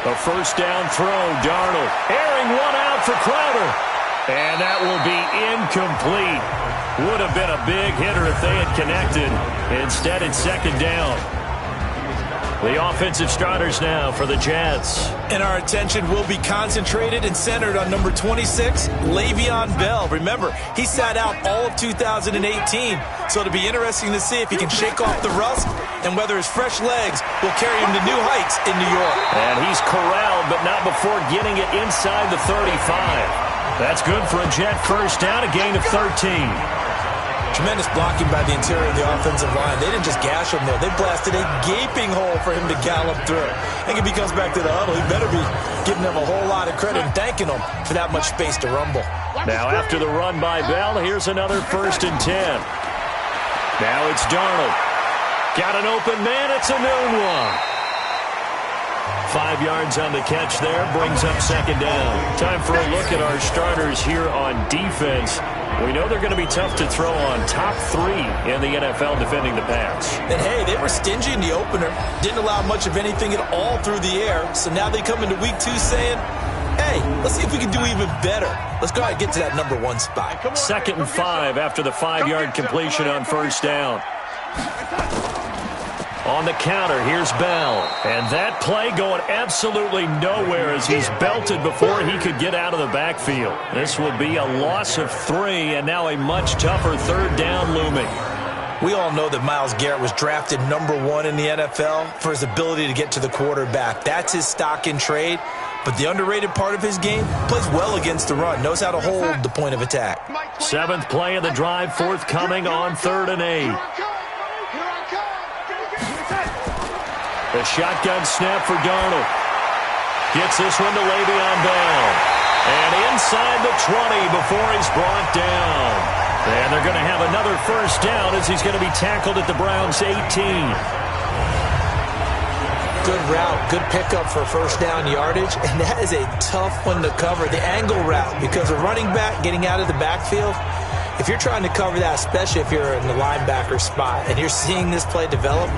A first down throw, Darnold. Airing one out for Crowder. And that will be incomplete. Would have been a big hitter if they had connected. Instead, it's second down. The offensive starters now for the Jets. And our attention will be concentrated and centered on number 26, Le'Veon Bell. Remember, he sat out all of 2018, so it'll be interesting to see if he can shake off the rust and whether his fresh legs will carry him to new heights in New York. And he's corralled, but not before getting it inside the 35. That's good for a Jet first down, a gain of 13. Tremendous blocking by the interior of the offensive line. They didn't just gash him there. They blasted a gaping hole for him to gallop through. I think if he comes back to the huddle, he better be giving them a whole lot of credit and thanking them for that much space to rumble. Now after the run by Bell, here's another first and 10. Now it's Darnold. Got an open man. It's Enunwa. 5 yards on the catch there. Brings up second down. Time for a look at our starters here on defense. We know they're going to be tough to throw on. Top 3 in the NFL defending the pass. And, hey, they were stingy in the opener. Didn't allow much of anything at all through the air. So now they come into week 2 saying, hey, let's see if we can do even better. Let's go ahead and get to that number 1 spot. Second and 5 after the 5-yard completion on first down. On the counter, here's Bell. And that play going absolutely nowhere as he's belted before he could get out of the backfield. This will be a loss of 3, and now a much tougher third down looming. We all know that Myles Garrett was drafted number 1 in the NFL for his ability to get to the quarterback. That's his stock in trade. But the underrated part of his game, plays well against the run, knows how to hold the point of attack. 7th play of the drive, forthcoming on 3rd and 8. The shotgun snap for Darnold. Gets this one to Le'Veon Bell. And inside the 20 before he's brought down. And they're going to have another first down as he's going to be tackled at the Browns' 18. Good route, good pickup for first down yardage, and that is a tough one to cover, the angle route, because a running back getting out of the backfield, if you're trying to cover that, especially if you're in the linebacker spot and you're seeing this play develop,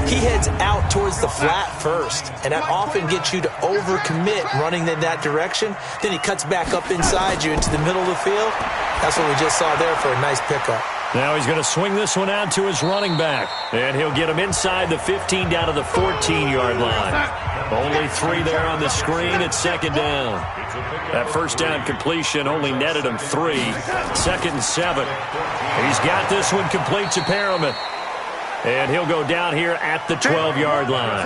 he heads out towards the flat first, and that often gets you to overcommit running in that direction. Then he cuts back up inside you into the middle of the field. That's what we just saw there for a nice pickup. Now he's going to swing this one out to his running back. And he'll get him inside the 15 down to the 14-yard line. Only 3 there on the screen at second down. That first down completion only netted him 3. 2nd and 7. He's got this one complete to Perriman. And he'll go down here at the 12-yard line.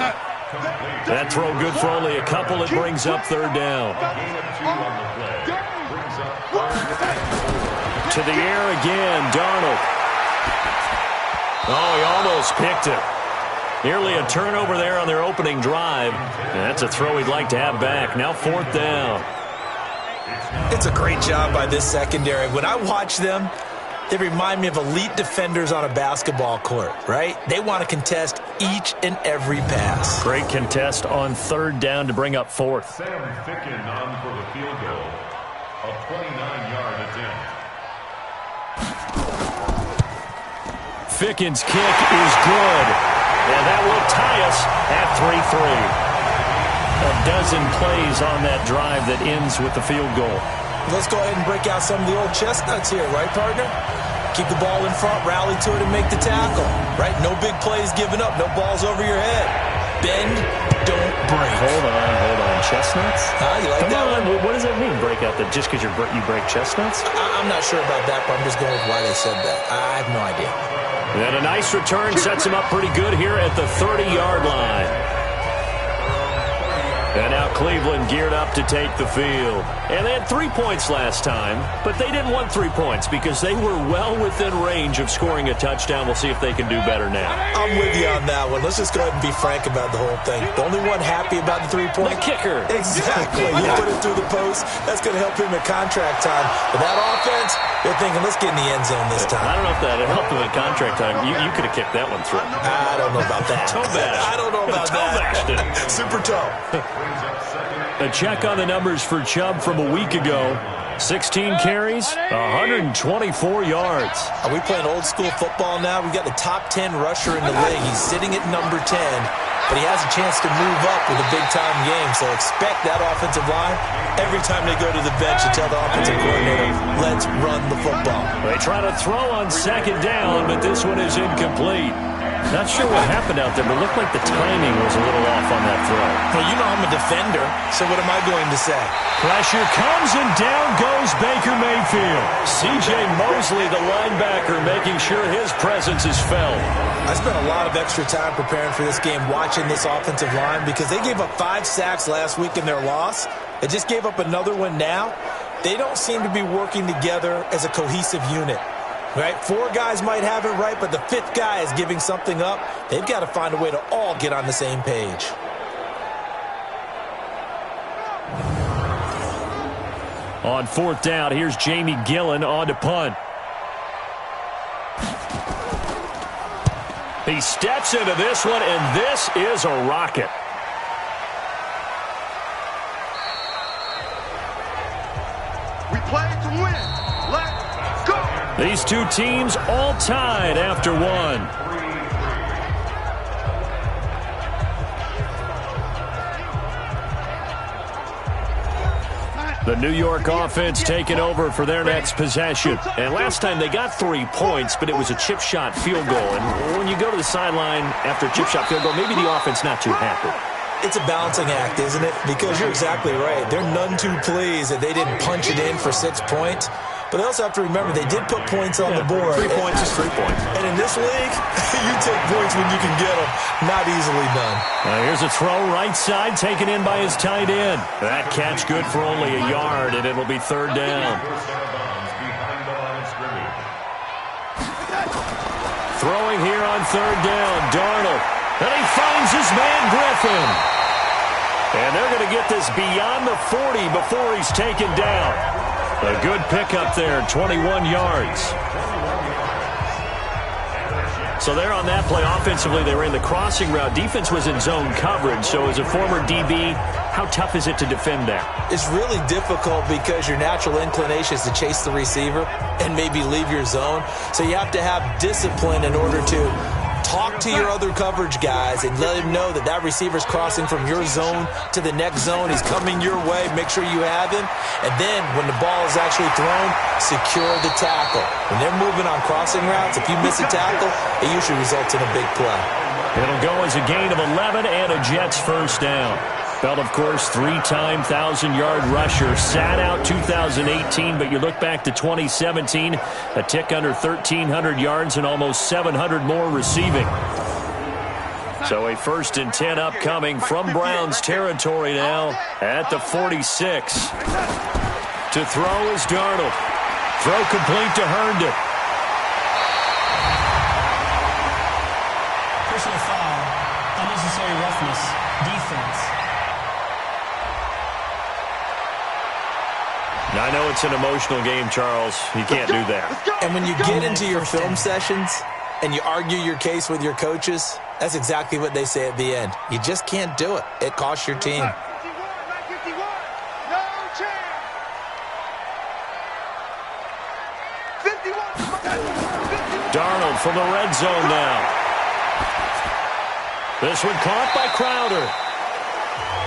That throw good for only a couple. It brings up 3rd down. To the air again, Darnold. Oh, he almost picked it. Nearly a turnover there on their opening drive. And that's a throw he'd like to have back. Now 4th down. It's a great job by this secondary. When I watch them, they remind me of elite defenders on a basketball court, right? They want to contest each and every pass. Great contest on 3rd down to bring up 4th. Sam Ficken on for the field goal. A 29-yard attempt. Ficken's kick is good. And that will tie us at 3-3. A dozen plays on that drive that ends with the field goal. Let's go ahead and break out some of the old chestnuts here, right, partner? Keep the ball in front, rally to it, and make the tackle, right? No big plays given up, no balls over your head. Bend, don't break. Hold on. Chestnuts? You like that one? What does that mean, break out? That just because you break chestnuts? I'm not sure about that, but I'm just going with why they said that. I have no idea. And a nice return sets him up pretty good here at the 30-yard line. And now Cleveland geared up to take the field. And they had 3 points last time, but they didn't want 3 points because they were well within range of scoring a touchdown. We'll see if they can do better now. I'm with you on that one. Let's just go ahead and be frank about the whole thing. The only one happy about the 3-point? The kicker. Exactly. You put it through the post. That's going to help him at contract time. But that offense, they're thinking, let's get in the end zone this time. I don't know if that helped him at contract time. You could have kicked that one through. I don't know about that. I don't know about that. Super toe. A check on the numbers for Chubb from a week ago. 16 carries, 124 yards. Are we playing old school football now? We've got the top 10 rusher in the league. He's sitting at number 10, but he has a chance to move up with a big-time game. So expect that offensive line every time they go to the bench to tell the offensive coordinator, let's run the football. They try to throw on 2nd down, but this one is incomplete. Not sure what happened out there, but it looked like the timing was a little off on that throw. Well, you know I'm a defender, so what am I going to say? Pressure comes, and down goes Baker Mayfield. C.J. Mosley, the linebacker, making sure his presence is felt. I spent a lot of extra time preparing for this game, watching this offensive line, because they gave up 5 sacks last week in their loss. They just gave up another one now. They don't seem to be working together as a cohesive unit. Right, 4 guys might have it right, but the 5th guy is giving something up. They've got to find a way to all get on the same page. On 4th down, here's Jamie Gillen on to punt. He steps into this one, and this is a rocket. We play to win. Let's go. These two teams all tied after one. The New York offense taking over for their next possession. And last time they got 3 points, but it was a chip shot field goal. And when you go to the sideline after a chip shot field goal, maybe the offense not too happy. It's a balancing act, isn't it? Because you're exactly right. They're none too pleased that they didn't punch it in for 6 points. But they also have to remember they did put points on the board. 3 points is 3 points. And in this league, you take points when you can get them. Not easily done. Here's a throw right side taken in by his tight end. That catch good for only a yard, and it'll be 3rd down. Throwing here on 3rd down, Darnold. And he finds his man Griffin. And they're going to get this beyond the 40 before he's taken down. A good pickup there, 21 yards. So there on that play, offensively, they ran the crossing route. Defense was in zone coverage. So as a former DB, how tough is it to defend that? It's really difficult because your natural inclination is to chase the receiver and maybe leave your zone. So you have to have discipline in order to talk to your other coverage guys and let him know that that receiver's crossing from your zone to the next zone. He's coming your way. Make sure you have him. And then when the ball is actually thrown, secure the tackle. When they're moving on crossing routes, if you miss a tackle, it usually results in a big play. It'll go as a gain of 11 and a Jets first down. Bell, of course, 3-time 1,000-yard rusher. Sat out 2018, but you look back to 2017, a tick under 1,300 yards and almost 700 more receiving. So a 1st and 10 upcoming from Browns territory now at the 46. To throw is Darnold. Throw complete to Herndon. Personal foul, unnecessary roughness, defense. Now, I know it's an emotional game, Charles. You can't do that. And when you get into your film sessions and you argue your case with your coaches, that's exactly what they say at the end. You just can't do it. It costs your team. Darnold from the red zone now. This one caught by Crowder.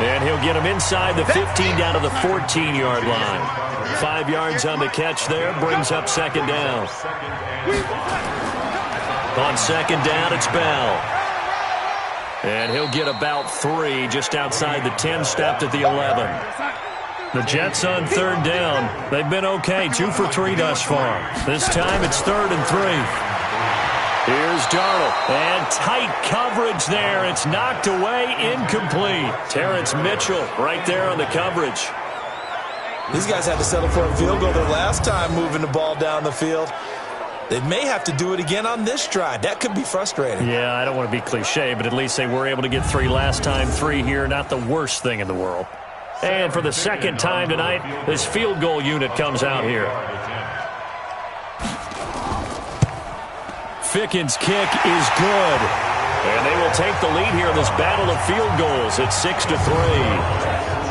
And he'll get him inside the 15 down to the 14-yard line. 5 yards on the catch there, brings up second down. On second down, it's Bell. And he'll get about 3 just outside the 10, stopped at the 11. The Jets on third down. They've been okay, 2 for 3 thus far. This time it's 3rd and 3. Here's Darnold, and tight coverage there. It's knocked away, incomplete. Terrence Mitchell right there on the coverage. These guys had to settle for a field goal their last time moving the ball down the field. They may have to do it again on this drive. That could be frustrating. Yeah, I don't want to be cliche, but at least they were able to get 3 last time. 3 here, not the worst thing in the world. And for the second time tonight, this field goal unit comes out here. Fickens' kick is good. And they will take the lead here in this battle of field goals at 6-3.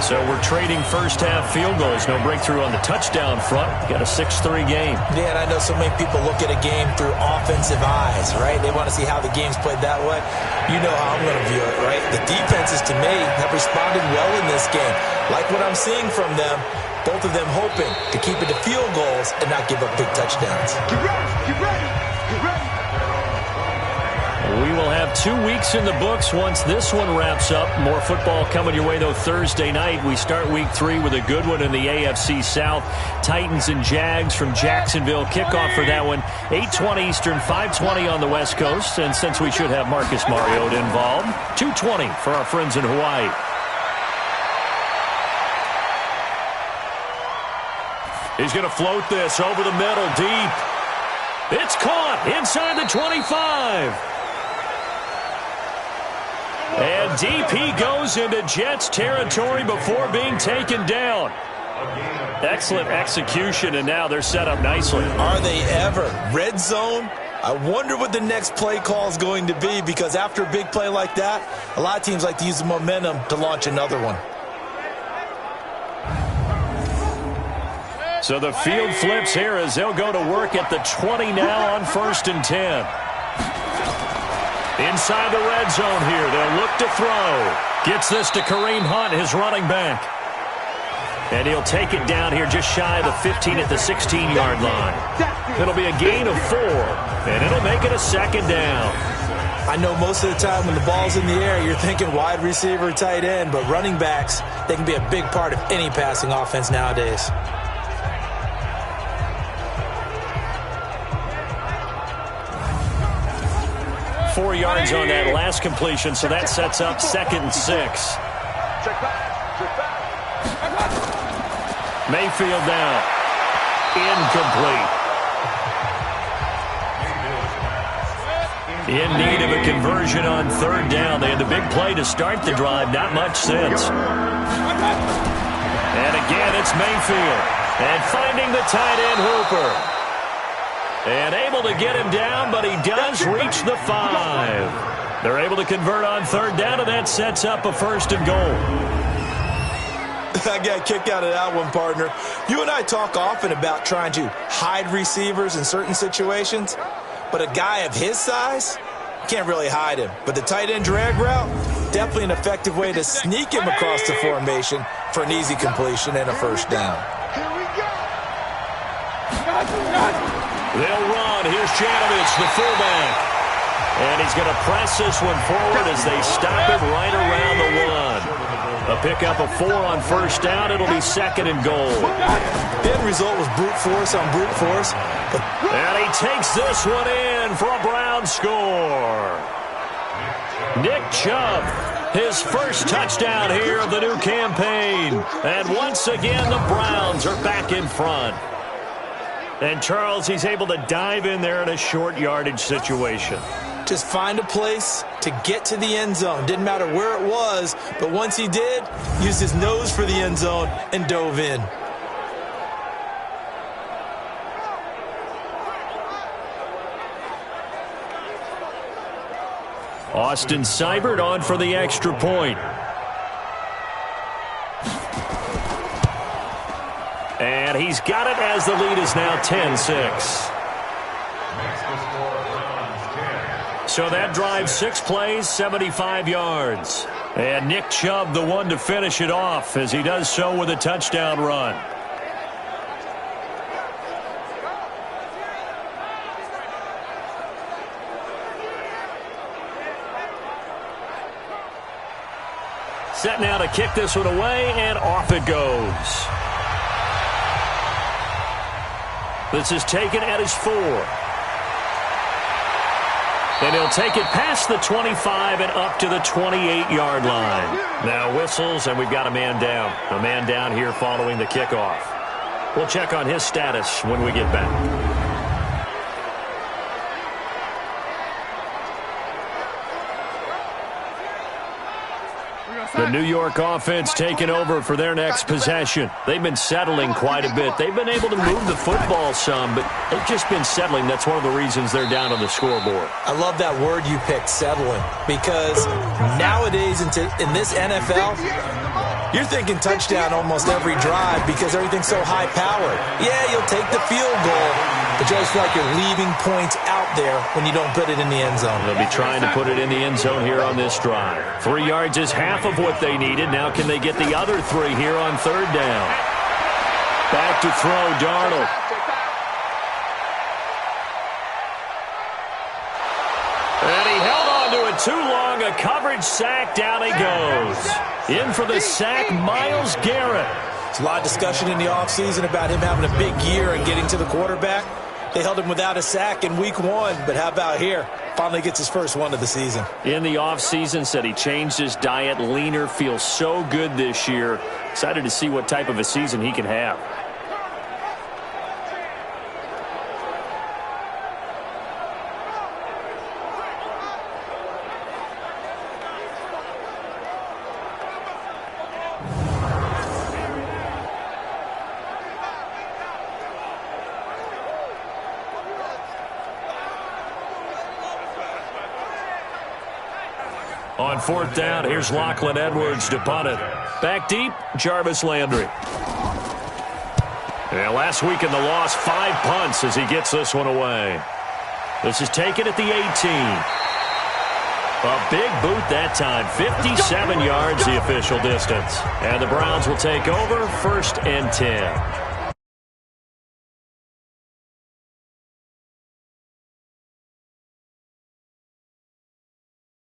So we're trading first-half field goals. No breakthrough on the touchdown front. Got a 6-3 game. Yeah, and I know so many people look at a game through offensive eyes, right? They want to see how the game's played that way. You know how I'm going to view it, right? The defenses, to me, have responded well in this game. Like what I'm seeing from them, both of them hoping to keep it to field goals and not give up big touchdowns. Get ready, get ready, get ready. We will have 2 weeks in the books once this one wraps up. More football coming your way, though, Thursday night. We start week 3 with a good one in the AFC South. Titans and Jags from Jacksonville. Kickoff for that one, 8:20 Eastern, 5:20 on the West Coast. And since we should have Marcus Mariota involved, 2:20 for our friends in Hawaii. He's going to float this over the middle, deep. It's caught inside the 25. And deep he goes into Jets territory before being taken down. Excellent execution, and now they're set up nicely. Are they ever? Red zone? I wonder what the next play call is going to be, because after a big play like that, a lot of teams like to use the momentum to launch another one. So the field flips here as they'll go to work at the 20 now on 1st and 10. Inside the red zone here, they'll look to throw. Gets this to Kareem Hunt, his running back. And he'll take it down here just shy of the 15 at the 16-yard line. It'll be a gain of 4, and it'll make it a second down. I know most of the time when the ball's in the air, you're thinking wide receiver, tight end, but running backs, they can be a big part of any passing offense nowadays. Four yards on that last completion, so that sets up 2nd and 6. Mayfield down. Incomplete. In need of a conversion on 3rd down. They had the big play to start the drive, not much since. And again, it's Mayfield. And finding the tight end Hooper. And able to get him down, but he does reach the 5. They're able to convert on 3rd down, and that sets up a 1st and goal. I got kicked out of that one, partner. You and I talk often about trying to hide receivers in certain situations, but a guy of his size can't really hide him. But the tight end drag route, definitely an effective way to sneak him across the formation for an easy completion and a 1st down. Here we go. They'll run. Here's Janovich, the fullback. And he's going to press this one forward as they stop it right around the 1. A pickup of 4 on 1st down. It'll be 2nd and goal. The end result was brute force on brute force. And he takes this one in for a Brown score. Nick Chubb, his first touchdown here of the new campaign. And once again, the Browns are back in front. And Charles, he's able to dive in there in a short yardage situation. Just find a place to get to the end zone. Didn't matter where it was, but once he did, used his nose for the end zone and dove in. Austin Seibert on for the extra point. And he's got it as the lead is now 10-6. So that drive 6 plays, 75 yards. And Nick Chubb the one to finish it off as he does so with a touchdown run. Set now to kick this one away, and off it goes. This is taken at his 4. And he'll take it past the 25 and up to the 28-yard line. Now whistles, and we've got a man down. A man down here following the kickoff. We'll check on his status when we get back. The New York offense taking over for their next possession. They've been settling quite a bit. They've been able to move the football some, but they've just been settling. That's one of the reasons they're down on the scoreboard. I love that word you picked, settling, because nowadays in this NFL, you're thinking touchdown almost every drive because everything's so high-powered. Yeah, you'll take the field goal, but you always feel like you're leaving points out there when you don't put it in the end zone. They'll be trying to put it in the end zone here on this drive. 3 yards is half of what they needed. Now can they get the other 3 here on 3rd down? Back to throw, Darnold. And he held on to it too long. A coverage sack. Down he goes. In for the sack, Myles Garrett. There's a lot of discussion in the offseason about him having a big year and getting to the quarterback. They held him without a sack in week 1, but how about here? Finally gets his first one of the season. In the offseason, said he changed his diet, leaner, feels so good this year. Excited to see what type of a season he can have. On 4th down, here's Lachlan Edwards to punt it. Back deep, Jarvis Landry. And last week in the loss, 5 punts as he gets this one away. This is taken at the 18. A big boot that time, 57 yards the official distance. And the Browns will take over 1st and 10.